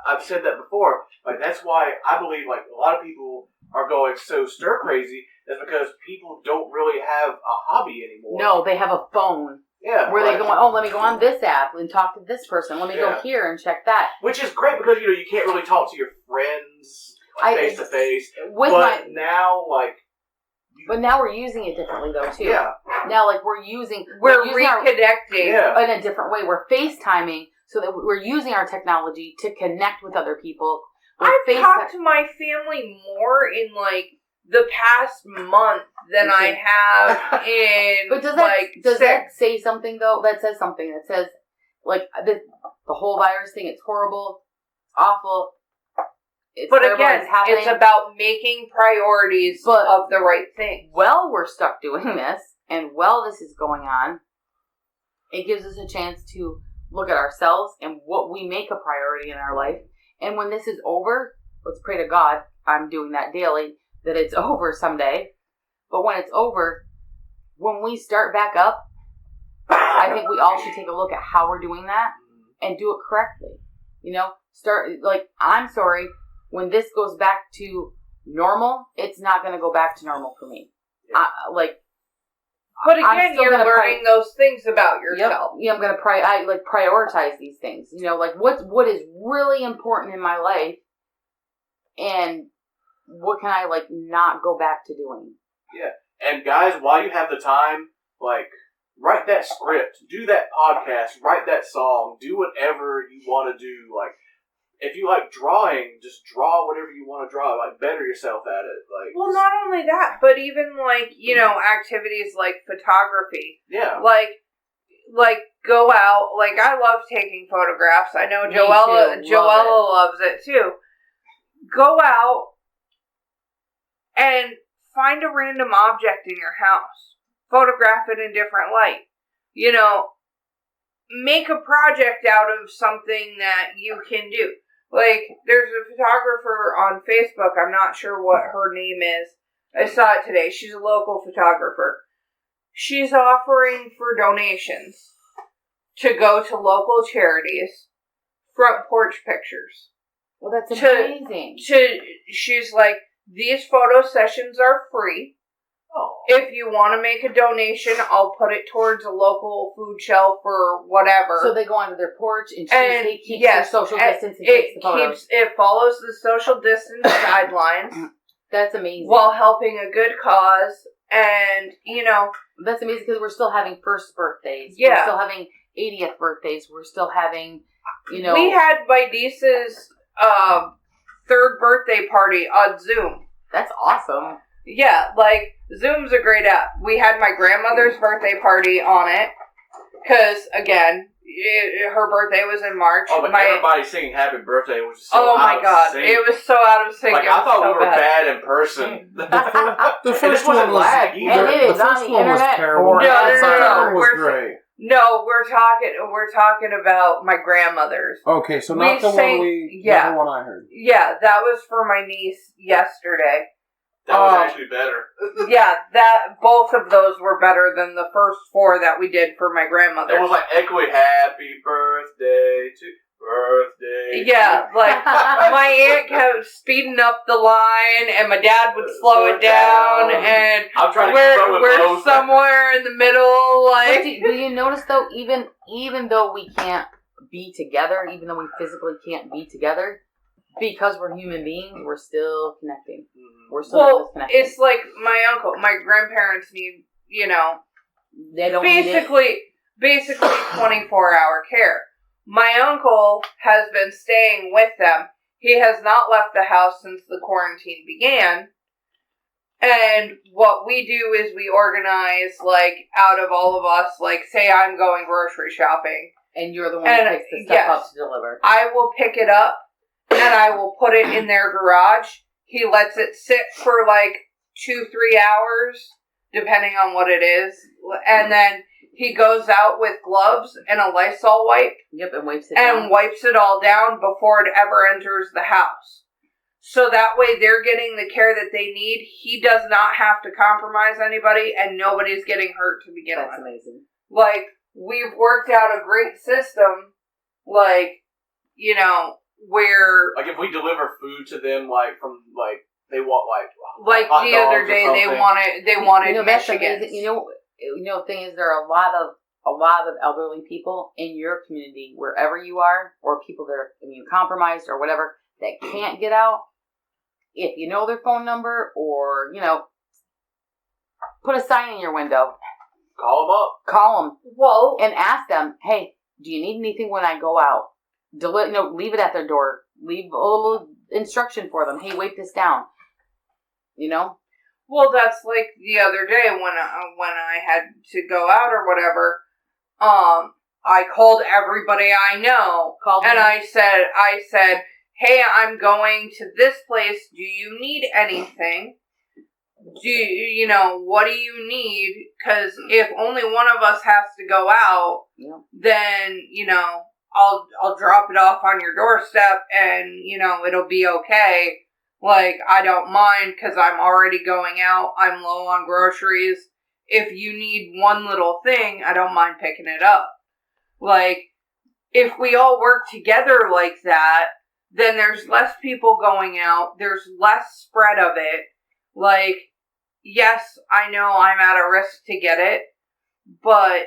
I've said that before. That's why I believe a lot of people are going so stir crazy is because people don't really have a hobby anymore.
No, they have a phone.
Yeah.
Where they go, let me go on this app and talk to this person. Let me go here and check that.
Which is great because, you can't really talk to your friends face to face. But now we're using it differently, though, too. Yeah.
Now, we're using
reconnecting
in a different way. We're FaceTiming so that we're using our technology to connect with other people.
I've talked to my family more in, the past month than I have in,
but does that say something, though? That says something. That says, the whole virus thing, it's horrible, awful.
But again, it's about making priorities of the right thing.
While we're stuck doing this, and while this is going on, it gives us a chance to look at ourselves and what we make a priority in our life. And when this is over, let's pray to God, I'm doing that daily, that it's over someday. But when it's over, when we start back up, I think we all should take a look at how we're doing that and do it correctly. I'm sorry, when this goes back to normal, it's not going to go back to normal for me.
But
I'm
again,
still
you're
gonna
learning those things about yourself.
Yep. Yeah, I'm gonna prioritize these things. You know, like what is really important in my life, and what can I like not go back to doing?
Yeah, and guys, while you have the time, like write that script, do that podcast, write that song, do whatever you want to do. Like if you like drawing, just draw whatever you want to draw. Like better yourself at it. Like
Well, not only that, but even like, you know, activities like photography.
yeah,
Like go out. Like I love taking photographs. I know
Me
Joella
too. Love
loves it too. Go out and find a random object in your house. Photograph it in different light. You know, make a project out of something that you can do. Like, there's a photographer on Facebook, I'm not sure what her name is. I saw it today. She's a local photographer. She's offering for donations to go to local charities, front porch pictures.
Well, that's
To-
amazing.
She's like, these photo sessions are free.
oh,
If you want to make a donation, I'll put it towards a local food shelf or whatever.
So they go onto their porch and
And
keeps
yes,
their social
and
distance and takes the photos.
It follows the social distance guidelines
That's amazing.
while helping a good cause. And, you know,
That's amazing because we're still having first birthdays.
Yeah.
We're still having 80th birthdays. We're still having, you know.
we had my niece's third birthday party on Zoom.
That's awesome.
Yeah, like, Zoom's a great app. We had my grandmother's birthday party on it. Because, again, her birthday was in March.
but everybody singing "Happy Birthday" was so
oh my
out of
god,
sync.
it was so out of sync.
Like
it was
I thought
so
we were
bad.
bad in person.
The
And
first
this wasn't
one was
lag
And
either.
it
the
is on
first
the
one was
internet
terrible.
for
No,
The
no,
second
no,
one was
we're-
great.
No, we're talking about my grandmother's.
Okay, so not
We
the
sang-
one
yeah.
not the one I heard.
Yeah, that was for my niece yesterday.
That was actually better.
Yeah, both of those were better than the first four that we did for my grandmother.
It was like echoing "Happy Birthday to Birthday."
Yeah, like my aunt kept speeding up the line, and my dad would slow it down, and
I'm trying to keep up with
we're
both.
somewhere in the middle.
But
Like,
do you notice though, even though we can't be together, even though we physically can't be together, because we're human beings, we're still connecting. We're still connected.
it's like my grandparents need, you know,
They don't need it.
basically 24-hour care. My uncle has been staying with them. He has not left the house since the quarantine began. And what we do is we organize, like, out of all of us, like, say I'm going grocery shopping.
And you're the one who picks the stuff up to deliver.
I will pick it up, and I will put it in their garage. He lets it sit for, like, 2-3 hours, depending on what it is. And then he goes out with gloves and a Lysol wipe.
Yep, and wipes it
And
down.
wipes it all down before it ever enters the house. So that way they're getting the care that they need. He does not have to compromise anybody, and nobody's getting hurt to begin
That's
with.
amazing.
Like, we've worked out a great system, like, you know, where,
Like if we deliver food to them, like from like they want
like
hot
the other
dogs or
day
something.
they wanted
You know, that's
Michigan.
amazing. You know, the thing is, there are a lot of elderly people in your community, wherever you are, or people that are immune compromised or whatever, that can't get out. If you know their phone number, or, you know, put a sign in your window,
Call them up.
call them,
Well,
and ask them, hey, do you need anything when I go out? Leave it at their door. Leave a little instruction for them. Hey, wipe this down. You know?
Well, that's like the other day when I had to go out or whatever. I called everybody I know,
Call them.
and I said, "Hey, I'm going to this place. Do you need anything? What do you need? Because if only one of us has to go out,
Yeah.
then I'll drop it off on your doorstep, and it'll be okay." Like, I don't mind because I'm already going out. I'm low on groceries. If you need one little thing, I don't mind picking it up. Like, if we all work together like that, then there's less people going out. There's less spread of it. Like, yes, I know I'm at a risk to get it, but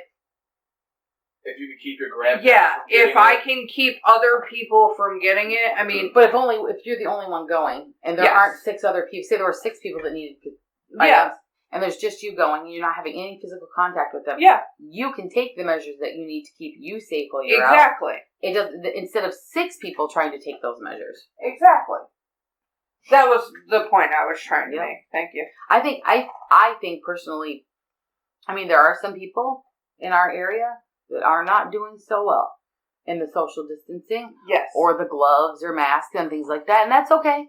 if you can keep your grandparents from
if I can keep other people from getting it, I mean...
But if you're the only one going, and there aren't 6 other people, say there were 6 people that needed items, and there's just you going, and you're not having any physical contact with them, you can take the measures that you need to keep you safe while you're out.
Exactly.
It does, instead of 6 people trying to take those measures.
Exactly. That was the point I was trying to make. Thank you.
I think personally, I mean, there are some people in our area that are not doing so well in the social distancing.
Yes.
Or the gloves or masks and things like that, and that's okay.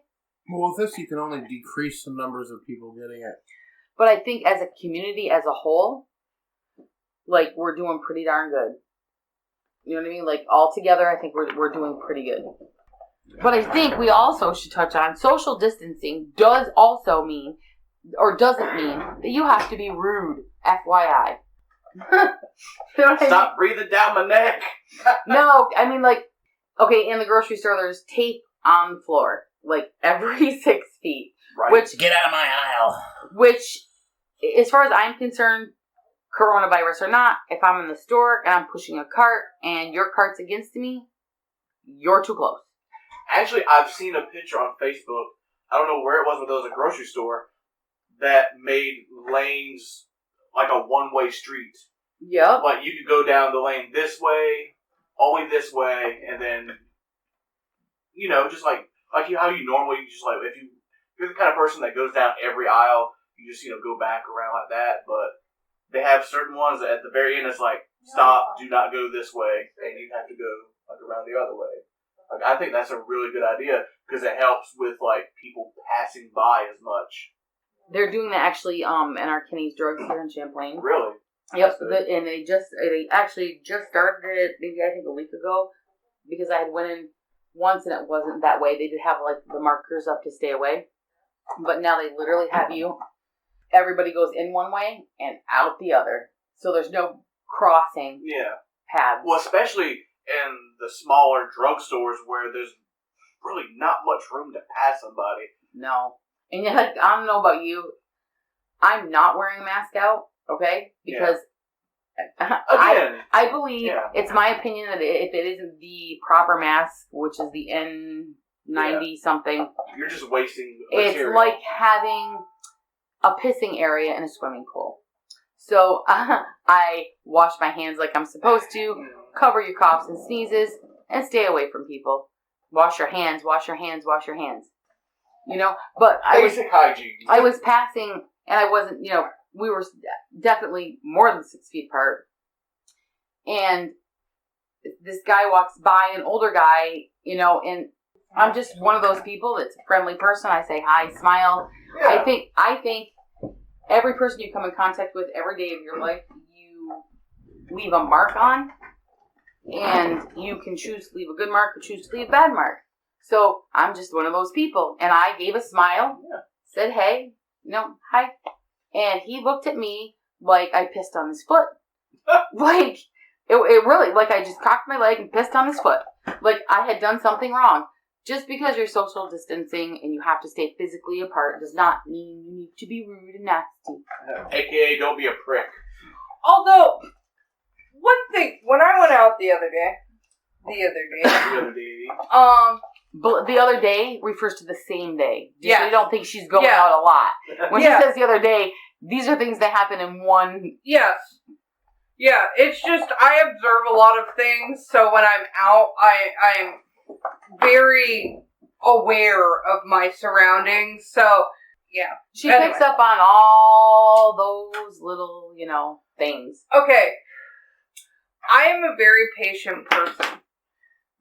Well, with this, you can only decrease the numbers of people getting it.
But I think as a community as a whole, like, we're doing pretty darn good. You know what I mean? Like, all together, I think we're doing pretty good. But I think we also should touch on social distancing does also mean, or doesn't mean, that you have to be rude, FYI. You know
Stop breathing down my neck.
No, I mean, like, okay, in the grocery store, there's tape on the floor, like, every 6 feet.
Right.
Which,
get out of my aisle.
Which, as far as I'm concerned, coronavirus or not, if I'm in the store and I'm pushing a cart and your cart's against me, you're too close.
Actually, I've seen a picture on Facebook, I don't know where it was, but there was a grocery store that made lanes like a one-way street.
Yep.
Like, you could go down the lane this way, only this way, and then, you know, just like how you normally just like, if you're the kind of person that goes down every aisle, you just, you know, go back around like that, but they have certain ones that at the very end it's like, stop, do not go this way, and you have to go like around the other way. Like, I think that's a really good idea because it helps with like people passing by as much.
They're doing that actually in our Kenny's Drugs here in Champlain.
Really?
Yep. And they actually just started it maybe I think a week ago because I had went in once and it wasn't that way. They did have like the markers up to stay away, but now they literally have you. Everybody goes in one way and out the other, so there's no crossing paths.
Well, especially in the smaller drugstores where there's really not much room to pass somebody.
No. And yet, like, I don't know about you, I'm not wearing a mask out, okay? Because I believe, it's my opinion that if it isn't the proper mask, which is the N90 something,
you're just wasting material.
It's like having a pissing area in a swimming pool. So I wash my hands like I'm supposed to, cover your coughs and sneezes, and stay away from people. Wash your hands, wash your hands, wash your hands. You know, but
basic hygiene.
I was passing, and I wasn't, you know, we were definitely more than 6 feet apart. And this guy walks by, an older guy, you know, and I'm just one of those people that's a friendly person. I say hi, smile. Yeah. I think every person you come in contact with every day of your life, you leave a mark on, and you can choose to leave a good mark or choose to leave a bad mark. So I'm just one of those people, and I gave a smile, said hey, you know, hi, and he looked at me like I pissed on his foot. Like, it really, like I just cocked my leg and pissed on his foot. Like I had done something wrong. Just because you're social distancing and you have to stay physically apart does not mean you need to be rude and nasty.
AKA, don't be a prick.
Although, one thing, when I went out the other day,
but the other day refers to the same day.
Yeah.
So you don't think she's going out a lot. When she says the other day, these are things that happen in one...
Yes. Yeah, it's just, I observe a lot of things, so when I'm out, I'm very aware of my surroundings, so, yeah.
She picks up on all those little, you know, things.
Okay. I am a very patient person.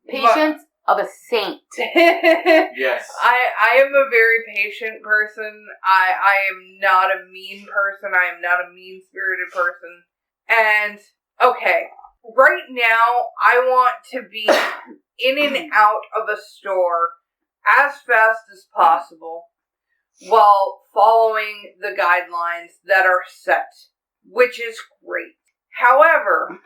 Patience of a saint.
Yes.
I am a very patient person. I am not a mean person. I am not a mean-spirited person. And, okay, right now, I want to be in and out of a store as fast as possible while following the guidelines that are set, which is great. However,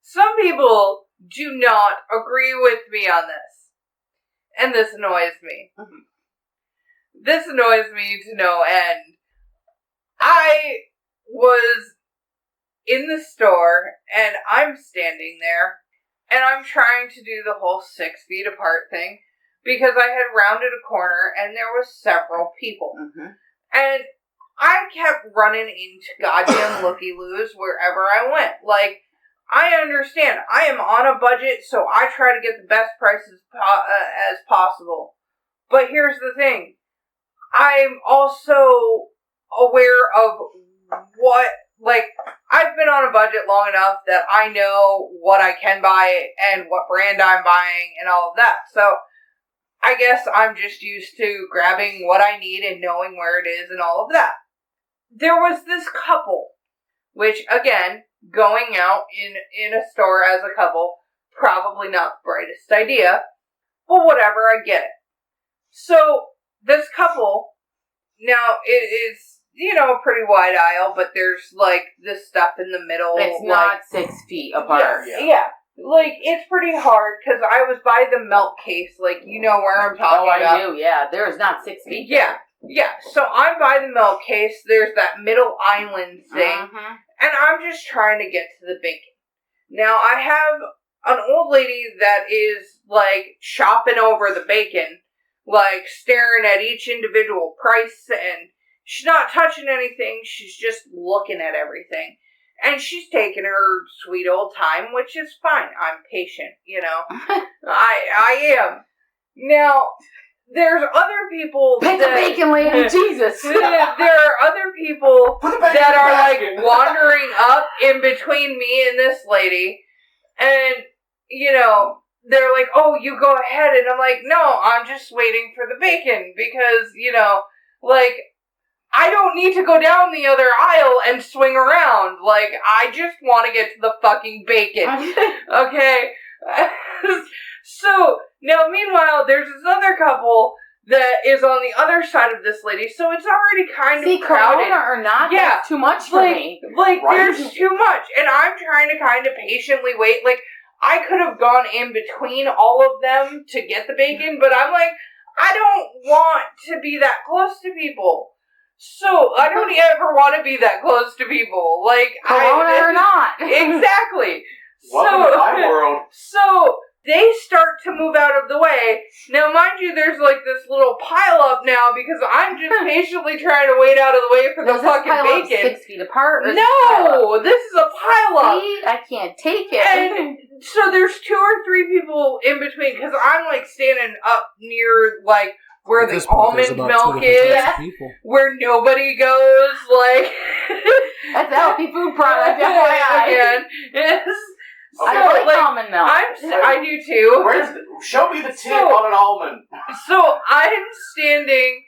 some people do not agree with me on this, and this annoys me. This annoys me to no end. was in the store, and I'm standing there, and I'm trying to do the whole 6 feet apart thing, because I had rounded a corner, and there was several people.
Mm-hmm.
And I kept running into goddamn looky-loos wherever I went. Like, I understand. I am on a budget, so I try to get the best prices as possible. But here's the thing. I'm also aware of what, like, I've been on a budget long enough that I know what I can buy and what brand I'm buying and all of that. So, I guess I'm just used to grabbing what I need and knowing where it is and all of that. There was this couple, which, again, going out in a store as a couple, probably not the brightest idea, but whatever, I get it. So, this couple, now, it is, a pretty wide aisle, but there's, like, this stuff in the middle.
It's not 6 feet apart.
Yeah. Like, it's pretty hard, because I was by the milk case, like, you know where I'm talking about.
I do, yeah. There is not 6 feet.
Yeah. So I'm by the milk case, there's that middle island thing, and I'm just trying to get to the bacon. Now, I have an old lady that is, like, shopping over the bacon, like, staring at each individual price, and she's not touching anything, she's just looking at everything. And she's taking her sweet old time, which is fine. I'm patient, I am. Now, there's other people
Pick the bacon, lady, Jesus!
There are other people that are, like, wandering up in between me and this lady, and, they're like, oh, you go ahead, and I'm like, no, I'm just waiting for the bacon, because, I don't need to go down the other aisle and swing around. Like, I just want to get to the fucking bacon. Okay? So, now, meanwhile, there's this other couple that is on the other side of this lady, so it's already kind of crowded.
Corona or not, that's too much for me.
Like, right? There's too much, and I'm trying to kind of patiently wait. Like, I could have gone in between all of them to get the bacon, but I'm like, I don't want to be that close to people. So, I don't ever want to be that close to people. Like,
Corona or not.
Exactly.
Welcome to my world.
So, they start to move out of the way. Now, mind you, there's like this little pile up now because I'm just patiently trying to wait out of the way for the fucking bacon.
6 feet apart?
No, this is a pile up.
See? I can't take it.
And so there's 2 or 3 people in between because I'm like standing up near like where the almond milk is, where nobody goes. Like
that's a healthy food product.
Again, yes.
Okay. I like almond milk.
I do too.
Show me the tip on an almond.
So I'm standing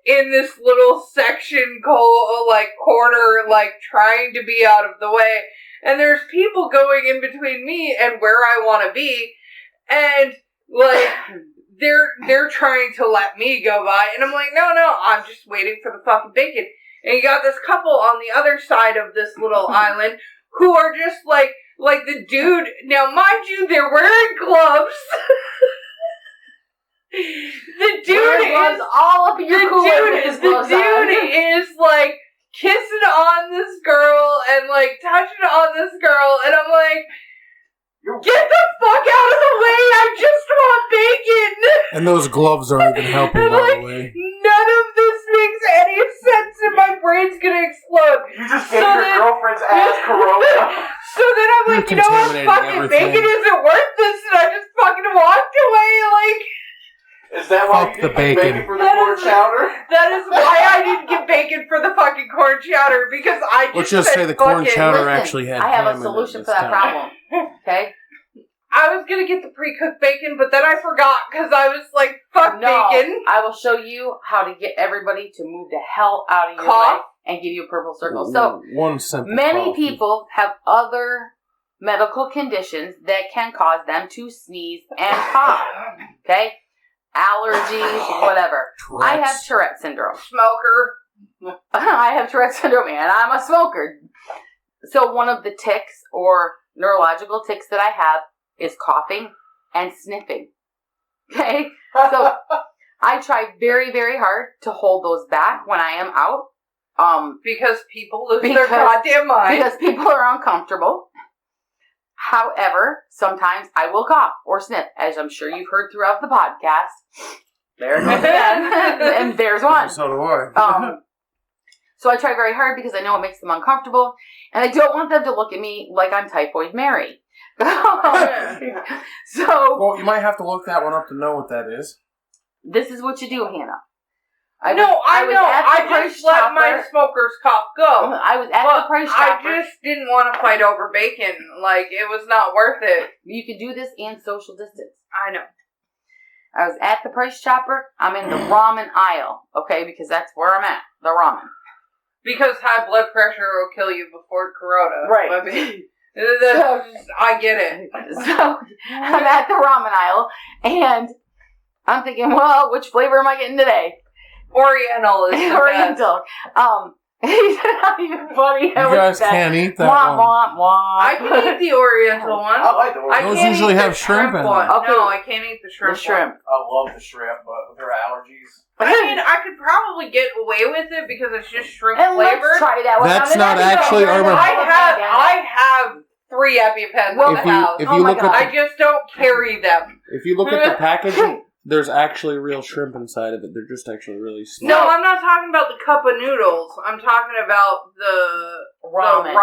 in this little section, corner, like trying to be out of the way, and there's people going in between me and where I want to be, and like they're trying to let me go by, and I'm like, no, I'm just waiting for the fucking bacon. And you got this couple on the other side of this little island who are just like the dude, now mind you, they're wearing gloves. The dude is
all up in your cooler.
The dude is like kissing on this girl and like touching on this girl, and I'm like, get the fuck out of the way! I just want bacon!
And those gloves aren't even helping, by the way.
None of this makes any sense, and my brain's gonna explode.
You just gave your girlfriend's ass Corona.
So then I'm like, you know what? Fucking bacon isn't worth this, and I just fucking walked away, like...
Is that why you didn't get bacon for the corn chowder?
That is why I didn't get bacon for the fucking corn chowder, because I just
Let's just say the corn chowder actually had
I have a solution for that problem. Okay?
I was gonna get the pre-cooked bacon, but then I forgot, because I was like, fuck bacon.
I will show you how to get everybody to move the hell out of your way and give you a purple circle. So, many people have other medical conditions that can cause them to sneeze and cough. Okay? Allergies, whatever. Tourette's. I have Tourette syndrome.
Smoker.
I have Tourette syndrome, and I'm a smoker. So one of the tics or neurological tics that I have is coughing and sniffing. Okay? So I try very, very hard to hold those back when I am out.
Because people lose their goddamn mind.
Because people are uncomfortable. However, sometimes I will cough or sniff, as I'm sure you've heard throughout the podcast. There it goes again. And there's one.
So do I.
So I try very hard because I know it makes them uncomfortable, and I don't want them to look at me like I'm Typhoid Mary. So,
well, you might have to look that one up to know what that is.
This is what you do, Hannah.
I know. I just let my smoker's cough go.
I was at the price chopper.
I just didn't want to fight over bacon. Like, it was not worth it.
You could do this and social distance.
I know.
I was at the price chopper. I'm in the ramen aisle, okay, because that's where I'm at, the ramen.
Because high blood pressure will kill you before corona.
Right.
I mean, I get it.
So, I'm at the ramen aisle, and I'm thinking, well, which flavor am I getting today?
Oriental is the
Oriental. He's not even funny.
You guys can't eat that
womp,
one.
Womp, womp.
I can eat the Oriental one.
I like the Oriental.
Those usually have shrimp in them.
Okay.
No, I can't eat the shrimp.
I love the shrimp, but with her allergies.
I mean, I could probably get away with it because it's just shrimp
and
flavored.
Let's try that one.
That's not actually
I have 3 EpiPens in the house.
If you look at
I just don't carry them.
If you look at the packaging, there's actually real shrimp inside of it. They're just actually really small.
No, I'm not talking about the cup of noodles. I'm talking about the ramen.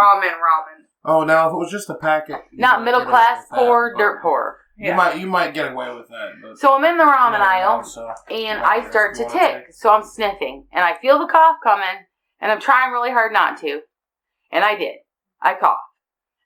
Oh, now if it was just a packet,
not middle class poor, dirt poor.
Yeah. You might get away with that. But
so I'm in the ramen aisle, and I start to tick. So I'm sniffing, and I feel the cough coming, and I'm trying really hard not to. And I did. I coughed.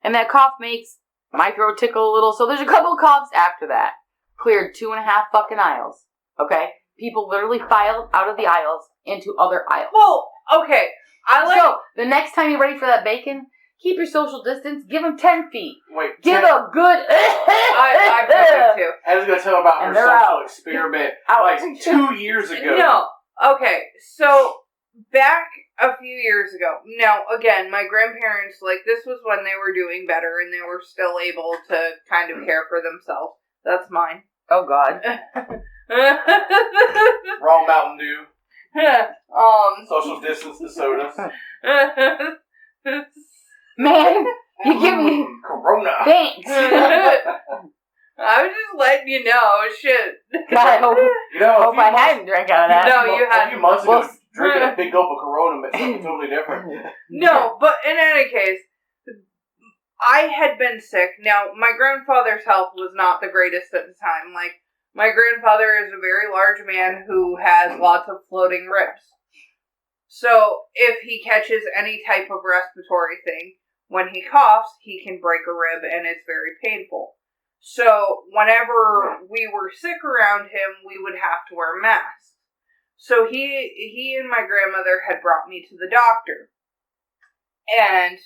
And that cough makes my throat tickle a little. So there's a couple of coughs after that. Cleared 2.5 fucking aisles. Okay? People literally filed out of the aisles into other aisles.
Well, okay.
So, the next time you're ready for that bacon, keep your social distance. Give them 10 feet.
Wait.
Give a good...
I put it too.
I was going to tell her about her social experiment like 2 years ago.
No. Okay. So, back a few years ago. Now, again, my grandparents, like, this was when they were doing better and they were still able to kind of care for themselves. That's mine.
Oh, God.
Raw Mountain Dew. Social distance to sodas.
Man, you give me...
Corona.
Thanks.
I was just letting you know. Shit.
God, I hope I hadn't drank out of that.
No, you hadn't.
A few months ago, drinking a big gulp of Corona meant something totally different.
No, but in any case, I had been sick. Now, my grandfather's health was not the greatest at the time. Like, my grandfather is a very large man who has lots of floating ribs. So, if he catches any type of respiratory thing, when he coughs, he can break a rib, and it's very painful. So, whenever we were sick around him, we would have to wear masks. So, he and my grandmother had brought me to the doctor. And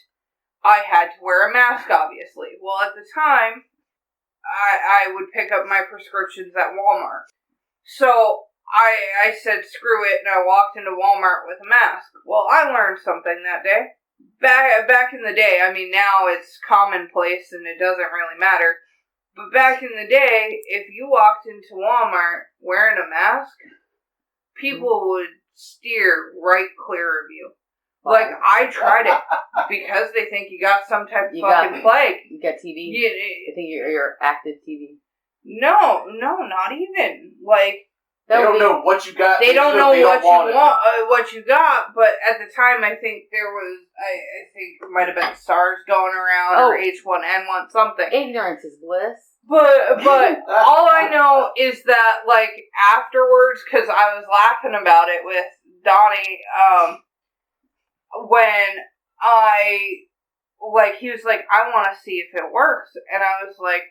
I had to wear a mask, obviously. Well, at the time, I would pick up my prescriptions at Walmart. So, I said, screw it, and I walked into Walmart with a mask. Well, I learned something that day. Back in the day, I mean, now it's commonplace and it doesn't really matter. But back in the day, if you walked into Walmart wearing a mask, people would steer right clear of you. Like, I tried it because they think you got some type of fucking plague.
You got TB? I think you're active TB.
No, not even. Like,
they don't know what you got.
They don't know what you got, but at the time, I think there was, I think it might have been SARS going around, or H1N1, something.
Ignorance is bliss.
But all I know is that, like, afterwards, because I was laughing about it with Donnie, when he was like, I want to see if it works. And I was like,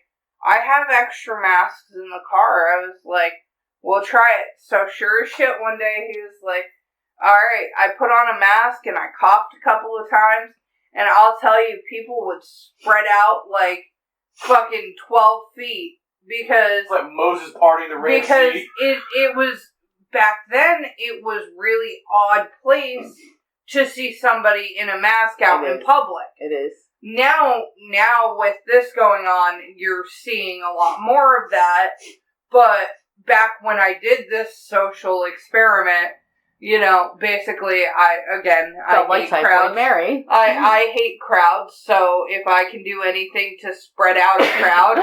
I have extra masks in the car. I was like, we'll try it. So sure as shit, one day he was like, alright, I put on a mask and I coughed a couple of times. And I'll tell you, people would spread out like fucking 12 feet. Because...
It's like Moses parting the Red Sea.
Because it was, back then, it was really odd place to see somebody in a mask out in public.
It is.
Now with this going on, you're seeing a lot more of that. But back when I did this social experiment, basically, I
like
hate
Typhoid
crowds.
Mary.
I hate crowds, so if I can do anything to spread out a crowd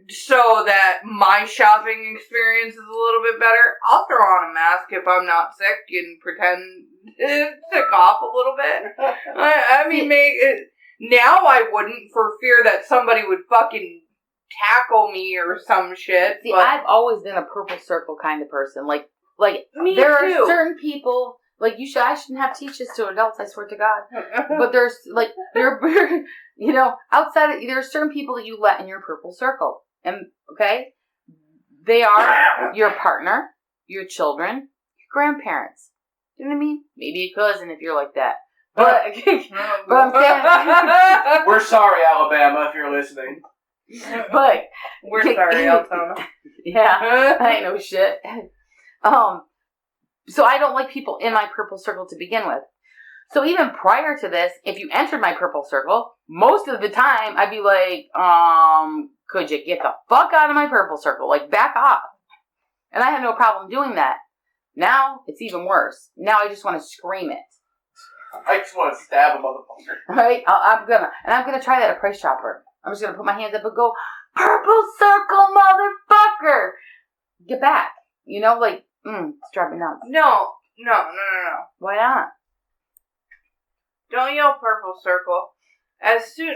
so that my shopping experience is a little bit better, I'll throw on a mask if I'm not sick and pretend to cough a little bit. I mean, now I wouldn't for fear that somebody would fucking tackle me or some shit.
See, I've always been a purple circle kind of person. Like
me
there
too.
are certain people, like I shouldn't have teach this to adults, I swear to God. But there's, outside there are certain people that you let in your purple circle. And, okay? They are your partner, your children, your grandparents. You know what I mean? Maybe a cousin if you're like that. But I'm saying...
We're sorry, Alabama, if you're listening.
But we're sorry, Altona.
Yeah, I ain't no shit. So I don't like people in my purple circle to begin with. So even prior to this, if you entered my purple circle, most of the time I'd be like, could you get the fuck out of my purple circle? Like, back off. And I had no problem doing that. Now, it's even worse. Now I just want to scream it.
I just want to stab a motherfucker.
Right? I'm gonna try that at Price Chopper. I'm just gonna put my hands up and go, purple circle, motherfucker! Get back. It's driving me nuts.
No.
Why not?
Don't yell purple circle. As soon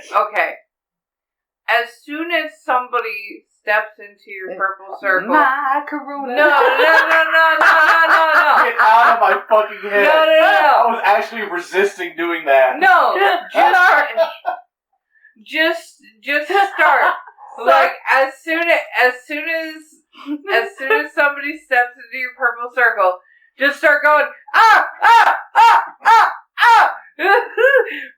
as somebody steps into your purple circle.
Macaroon.
No.
Get out of my fucking head.
No.
I was actually resisting doing that.
No. Just start. Like as soon as somebody steps into your purple circle, just start going,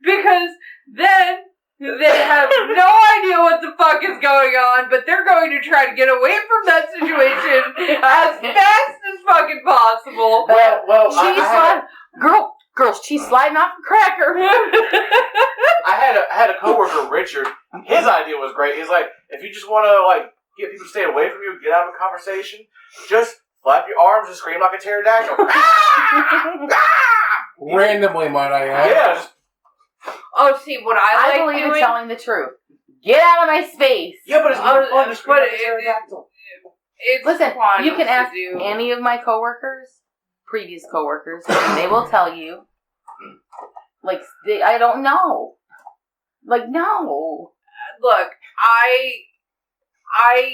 because then they have no idea what the fuck is going on, but they're going to try to get away from that situation as fast as fucking possible.
Well,
Girls, she's sliding off a cracker.
I had a coworker, Richard. His idea was great. He's like, if you just want to get people to stay away from you, get out of a conversation, just flap your arms and scream like a pterodactyl.
Randomly, might I add?
Yeah. Just,
see, what I like
believe in
doing...
telling the truth. Get out of my space.
Yeah, but it's more fun to scream like a pterodactyl.
Listen, you can ask any of my coworkers, previous coworkers, and they will tell you, I don't know. No.
Look, I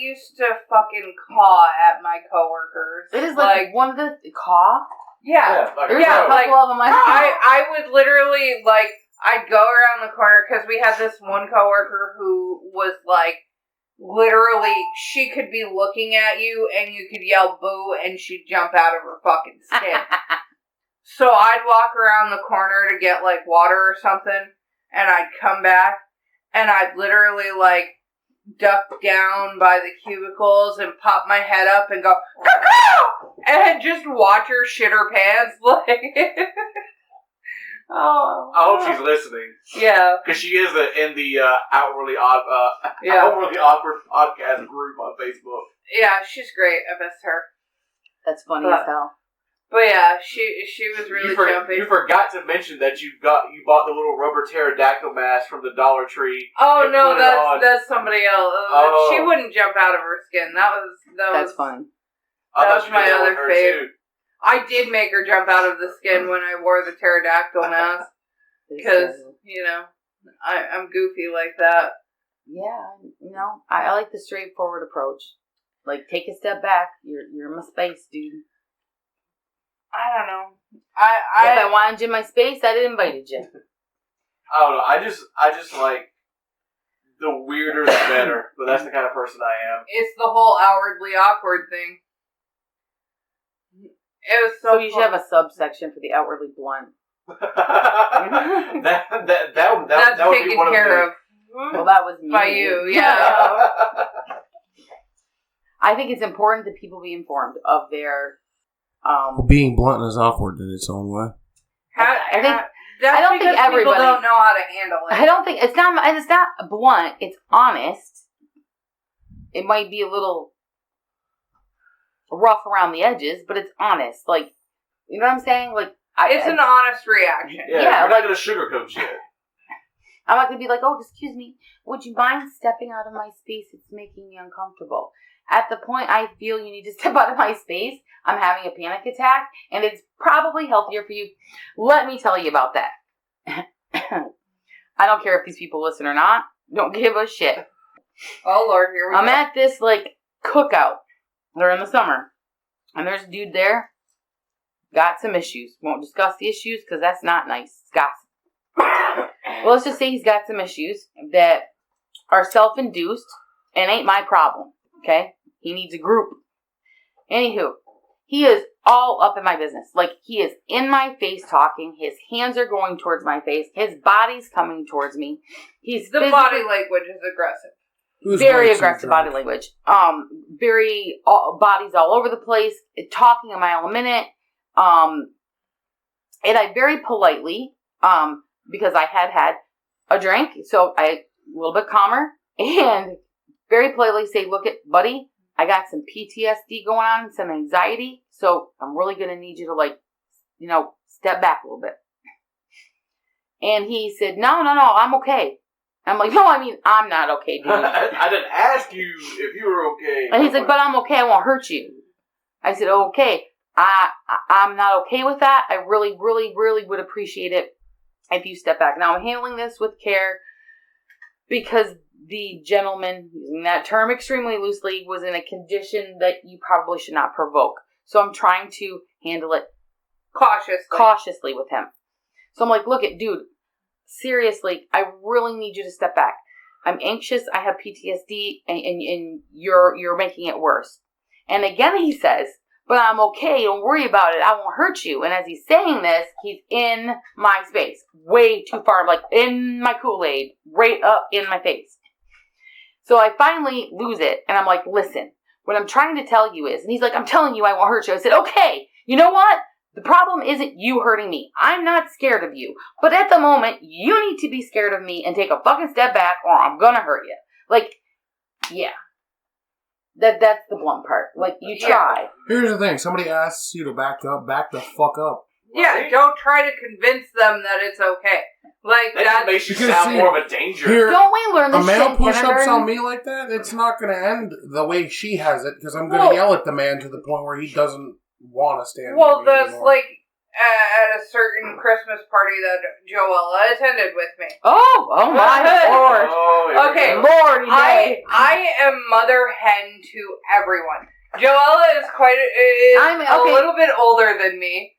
used to fucking caw at my coworkers.
It is one of the caw?
Yeah.
There's a couple of them
I would literally, I'd go around the corner, because we had this one coworker who was, literally, she could be looking at you, and you could yell boo, and she'd jump out of her fucking skin. So I'd walk around the corner to get, water or something, and I'd come back, and I'd literally, duck down by the cubicles and pop my head up and go, cuckoo! And just watch her shit her pants, Oh.
I hope she's listening.
Yeah.
Because she is in the outwardly awkward podcast group on Facebook.
Yeah, she's great. I miss her.
That's funny as hell.
But yeah, she was really jumpy.
You forgot to mention that you bought the little rubber pterodactyl mask from the Dollar Tree.
Oh no, that's somebody else. Oh. She wouldn't jump out of her skin. That's
fun.
That was my other fave. I did make her jump out of the skin when I wore the pterodactyl mask. Because, I'm goofy like that.
Yeah, I like the straightforward approach. Take a step back. You're in my space, dude.
I don't know.
If I wanted you in my space, I'd have invited you.
I don't know. I just like the weirder the better. But that's the kind of person I am.
It's the whole outwardly awkward thing. It was
so you should have a subsection for the outwardly blunt.
that
That's
would
taken
be one
care of.
Well, that was me.
By you, yeah.
I think it's important that people be informed of their.
Being blunt is awkward in its own way.
I don't think everybody people don't know how to handle it.
I don't think it's not blunt. It's honest. It might be a little rough around the edges, but it's honest. You know what I'm saying? Like,
it's an honest reaction.
Yeah, we're not going to sugarcoat shit.
I'm not going to be like, oh, excuse me, would you mind stepping out of my space? It's making me uncomfortable. At the point I feel you need to step out of my space, I'm having a panic attack, and it's probably healthier for you. Let me tell you about that. I don't care if these people listen or not. Don't give a shit.
Oh, Lord, here we go.
I'm at this, cookout. They're in the summer. And there's a dude there. Got some issues. Won't discuss the issues because that's not nice. It's gossip. Well, let's just say he's got some issues that are self-induced and ain't my problem. Okay? He needs a group. Anywho, he is all up in my business. He is in my face talking. His hands are going towards my face. His body's coming towards me. He's
the body language is aggressive.
Very aggressive body language. Very bodies all over the place. Talking a mile a minute. And I very politely, because I had a drink, so I a little bit calmer, and very politely say, look at buddy, I got some PTSD going on, some anxiety, so I'm really going to need you to step back a little bit. And he said, no, I'm okay. I'm like, no, I mean, I'm not okay, dude.
I didn't ask you if you were okay.
And he's like, but I'm okay, I won't hurt you. I said, okay, I'm not okay with that. I really, really, really would appreciate it if you step back. Now, I'm handling this with care because the gentleman, using that term extremely loosely, was in a condition that you probably should not provoke. So I'm trying to handle it cautiously with him. So I'm like, look it, dude, seriously, I really need you to step back. I'm anxious, I have PTSD, and you're making it worse. And again he says, but I'm okay, don't worry about it, I won't hurt you. And as he's saying this, he's in my space, way too far, in my Kool-Aid, right up in my face. So I finally lose it, and I'm like, listen, what I'm trying to tell you is, and he's like, I'm telling you I won't hurt you. I said, okay, you know what? The problem isn't you hurting me. I'm not scared of you. But at the moment, you need to be scared of me and take a fucking step back or I'm gonna hurt you. Yeah. That's the blunt part. You try.
Here's the thing. Somebody asks you to back the fuck up.
Yeah,
Right?
don't try to convince them that it's okay.
That makes you sound more of a danger.
Don't we learn this
shit? A
shit
man
in
push-ups
kindergarten?
on me like that, it's not going to end the way she has it, because I'm going to yell at the man to the point where he doesn't want to stand
Well,
with me
that's
anymore.
at a certain Christmas party that Joella attended with me.
Oh my lord.
Oh,
Okay,
Lordy day.
I am mother hen to everyone. Joella is
I'm
a little bit older than me.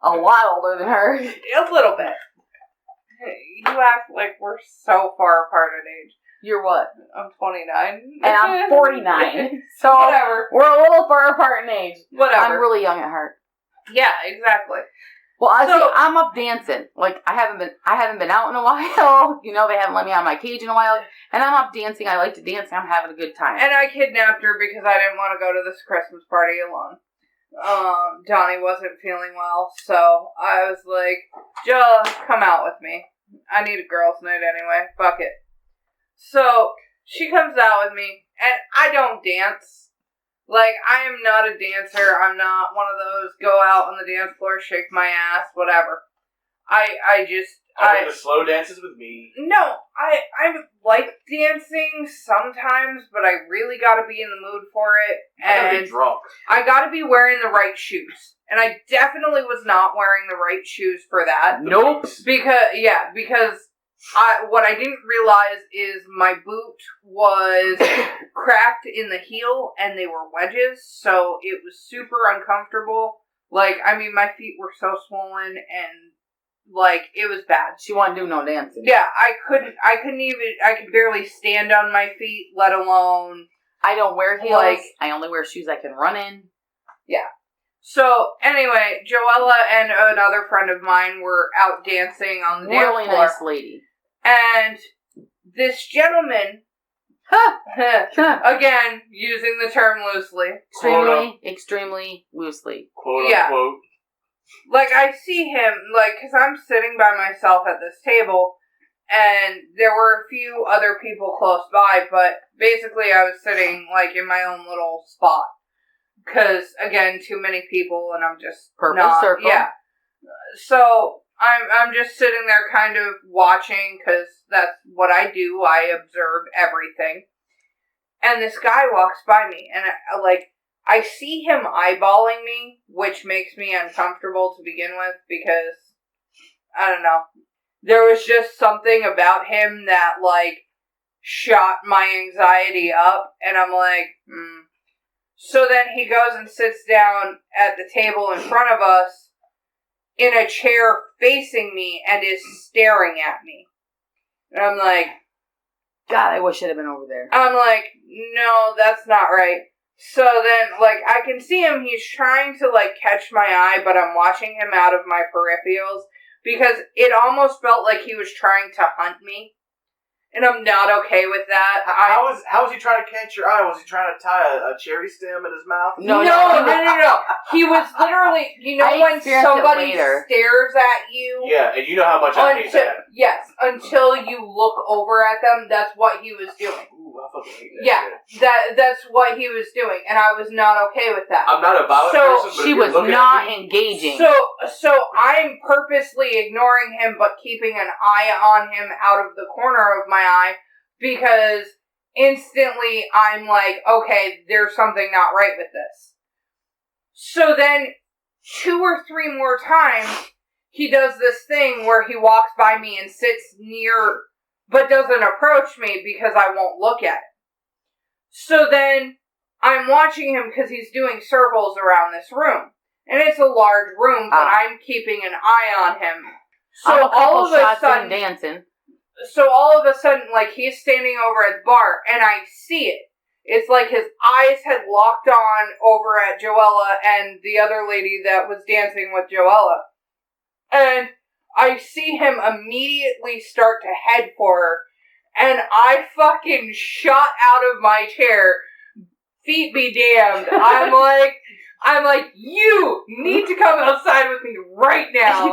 A lot older than her.
A little bit. You act like we're so far apart in age.
You're what?
I'm 29.
And I'm 49. So
Whatever.
we're a little far apart in age.
Whatever.
I'm really young at heart.
Yeah, exactly.
Well, I'm up dancing. I haven't been out in a while. They haven't let me out of my cage in a while. And I'm up dancing. I like to dance. And I'm having a good time.
And I kidnapped her because I didn't want to go to this Christmas party alone. Donnie wasn't feeling well, so I was like, Joe, come out with me. I need a girls' night anyway. Fuck it. So she comes out with me, and I don't dance. I am not a dancer. I'm not one of those go out on the dance floor, shake my ass, whatever. I
the slow dances with me.
No, I like dancing sometimes, but I really gotta be in the mood for it.
I gotta
And
be drunk.
I gotta be wearing the right shoes. And I definitely was not wearing the right shoes for that.
Nope.
Because what I didn't realize is my boot was cracked in the heel and they were wedges, so it was super uncomfortable. My feet were so swollen and it was bad.
She wouldn't do no dancing.
Yeah, I could barely stand on my feet, let alone...
I don't wear heels. I only wear shoes I can run in.
Yeah. So, anyway, Joella and another friend of mine were out dancing on the dance floor.
Really nice lady.
And this gentleman, again, using the term loosely.
Extremely loosely.
Quote unquote.
I see him, because I'm sitting by myself at this table, and there were a few other people close by, but basically I was sitting, in my own little spot. because, again, too many people, and I'm just
Purple circle.
Yeah. So, I'm just sitting there kind of watching, because that's what I do. I observe everything. And this guy walks by me, and I see him eyeballing me, which makes me uncomfortable to begin with, because, I don't know, there was just something about him that, shot my anxiety up, and I'm like, So then he goes and sits down at the table in front of us, in a chair facing me, and is staring at me. And I'm like,
God, I wish it had been over there.
I'm like, no, that's not right. So then, I can see him, he's trying to, catch my eye, but I'm watching him out of my peripherals, because it almost felt like he was trying to hunt me. And I'm not okay with that.
How was he trying to catch your eye? Was he trying to tie a cherry stem in his mouth?
No. He was literally, when somebody stares at you.
Yeah, and you know how much I hate that.
Yes, until you look over at them, that's what he was doing.
Ooh, I fucking hate that.
Yeah, that's what he was doing, and I was not okay with that.
I'm not a violent person, but
she was not engaging.
So I'm purposely ignoring him, but keeping an eye on him out of the corner of my eye, because instantly I'm like, okay, there's something not right with this. So then 2 or 3 more times, he does this thing where he walks by me and sits near, but doesn't approach me because I won't look at it. So then I'm watching him because he's doing circles around this room. And it's a large room, but I'm keeping an eye on him. So all of a sudden,
dancing.
So all of a sudden, he's standing over at the bar, and I see it. It's like his eyes had locked on over at Joella and the other lady that was dancing with Joella. And I see him immediately start to head for her, and I fucking shot out of my chair. Feet be damned. I'm like, you need to come outside with me right now.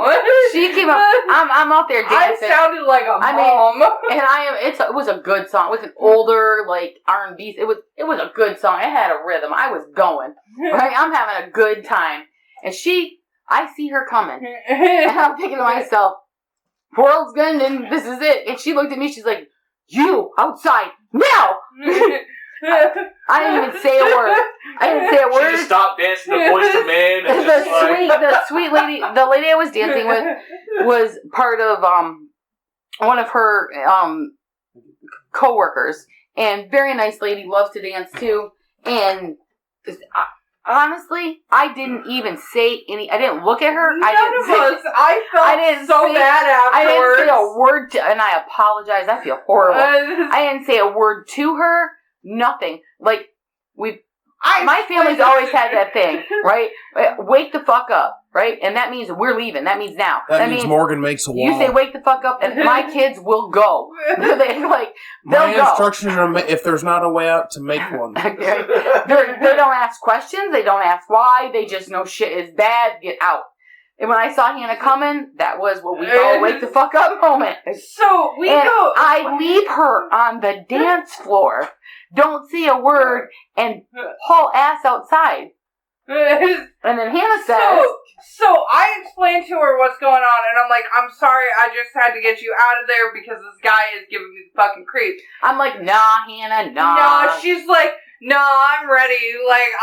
She came up. I'm out there dancing.
I sounded like a mom.
And it was a good song. It was an older R&B. It was a good song. It had a rhythm. I was going. Right? I'm having a good time. And I see her coming. And I'm thinking to myself, world's good and this is it. And she looked at me. She's like, you outside now. I didn't even say a word.
She just stopped dancing the Voice of Man. And
the sweet lady, the lady I was dancing with, was part of one of her co-workers, and very nice lady, loves to dance too. And honestly, I didn't even say any. I didn't look at her.
I felt so bad afterwards.
I didn't say a word and I apologize. I feel horrible. I didn't say a word to her. Nothing. My family's always had that thing, right? Wake the fuck up, right? And that means we're leaving. That means now.
That means Morgan makes a wall.
You say wake the fuck up, and my kids will go.
My instructions are, if there's not a way out, to make one.
They don't ask questions. They don't ask why. They just know shit is bad. Get out. And when I saw Hannah coming, that was what we call a wake the fuck up moment.
So
I leave her on the dance floor. Don't say a word and haul ass outside. And then Hannah says...
So I explained to her what's going on, and I'm like, I'm sorry, I just had to get you out of there because this guy is giving me the fucking creep.
I'm like, nah, Hannah, nah.
No, she's like, no, I'm ready.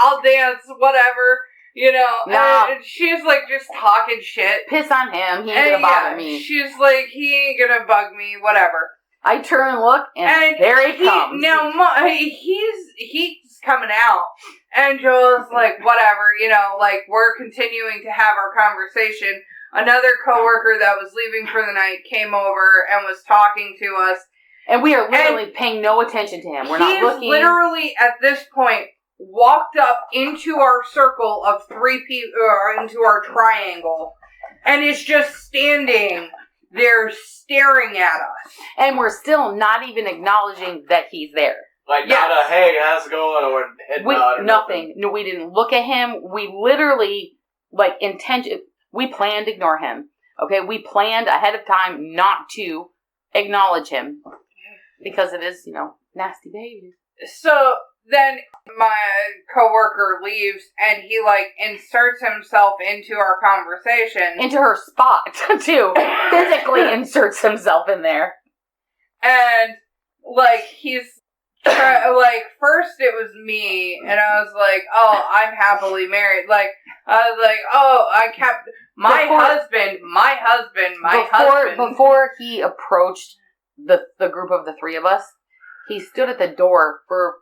I'll dance, whatever. And she's just talking shit.
Piss on him, he ain't gonna bother me.
She's like, he ain't gonna bug me, whatever.
I turn and look, and there he comes.
Now, he's coming out, and Joel's like, whatever, we're continuing to have our conversation. Another coworker that was leaving for the night came over and was talking to us.
And we are literally paying no attention to him. We're not looking.
He's literally, at this point, walked up into our circle of 3 people, into our triangle, and is just standing there staring at us.
And we're still not even acknowledging that he's there.
Not a, hey, how's it going, or head nod or
nothing. No, we didn't look at him. We literally, we planned to ignore him. Okay? We planned ahead of time not to acknowledge him. Because of his, nasty behavior.
So then my coworker leaves, and he, like, inserts himself into our conversation.
Into her spot, too. Physically inserts himself in there.
And, like, he's... like, first it was me, and I was like, oh, I'm happily married. Like, I was like, oh, I kept... My husband.
Before he approached the group of the three of us, he stood at the door for...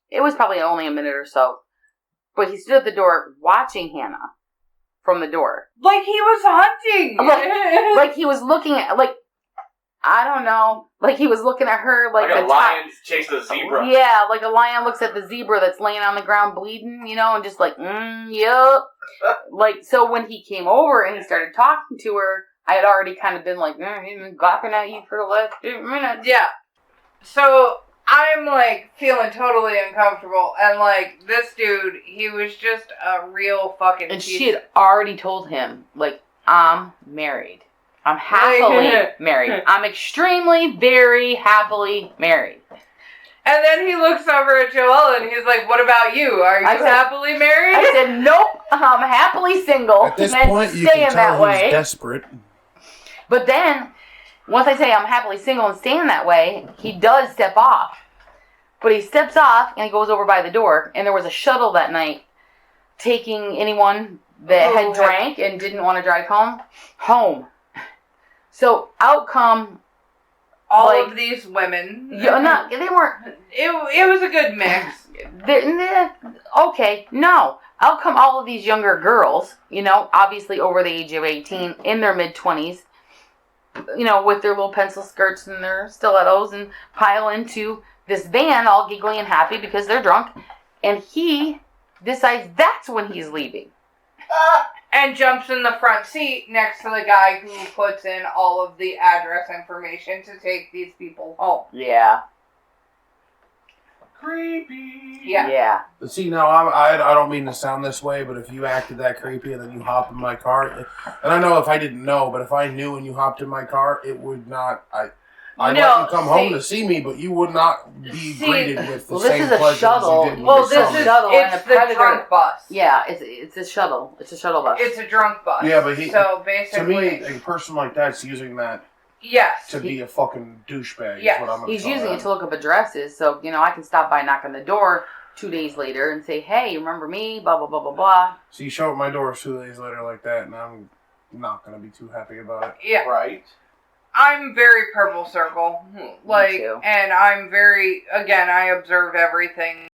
It was probably only a minute or so. But he stood at the door watching Hannah from the door.
Like he was hunting.
Like he was looking at, like, I don't know. Like he was looking at her like
a lion chasing a zebra.
Yeah, like a lion looks at the zebra that's laying on the ground bleeding, and just like, yup. Like, so when he came over and he started talking to her, I had already kind of been like, he's been gawking at you for the last 2 minutes.
Yeah. So I'm, like, feeling totally uncomfortable, and, like, this dude, he was just a real fucking
And she had already told him, like, I'm married. I'm happily married. I'm extremely, very happily married.
And then he looks over at Joel, and he's like, what about you? Are you happily married?
I said, nope, I'm happily single.
At this point, you can tell he's desperate. But
then... Once I say I'm happily single and staying that way, he does step off. But he steps off and he goes over by the door. And there was a shuttle that night taking anyone that had drank and didn't want to drive home. So out come
all of these women.
They weren't.
It was a good mix.
Okay, no. Out come all of these younger girls, obviously over the age of 18, in their mid-20s. With their little pencil skirts and their stilettos, and pile into this van all giggly and happy because they're drunk. And he decides that's when he's leaving.
And jumps in the front seat next to the guy who puts in all of the address information to take these people home.
Yeah.
Creepy.
Yeah.
But see, now I don't mean to sound this way, but if you acted that creepy and then you hopped in my car, and I know if I didn't know, but if I knew and you hopped in my car, it would not. I'd let you come home to see me, but you would not be greeted with the same pleasure as you did.
Well, this is shuttle. It's the drunk bus.
Yeah, it's a shuttle. It's a shuttle bus.
It's a drunk bus.
Yeah, but
so basically,
to me, a person like that's using that.
Yes.
To be a fucking douchebag.
Yes.
Is what I'm
He's using it to look up addresses, so, I can stop by, knock on the door 2 days later and say, hey, you remember me? Blah, blah, blah, blah, blah.
So you show up my door 2 days later like that, and I'm not going to be too happy about it.
Yeah.
Right.
I'm very purple circle.
Me too.
And I'm very, again, I observe everything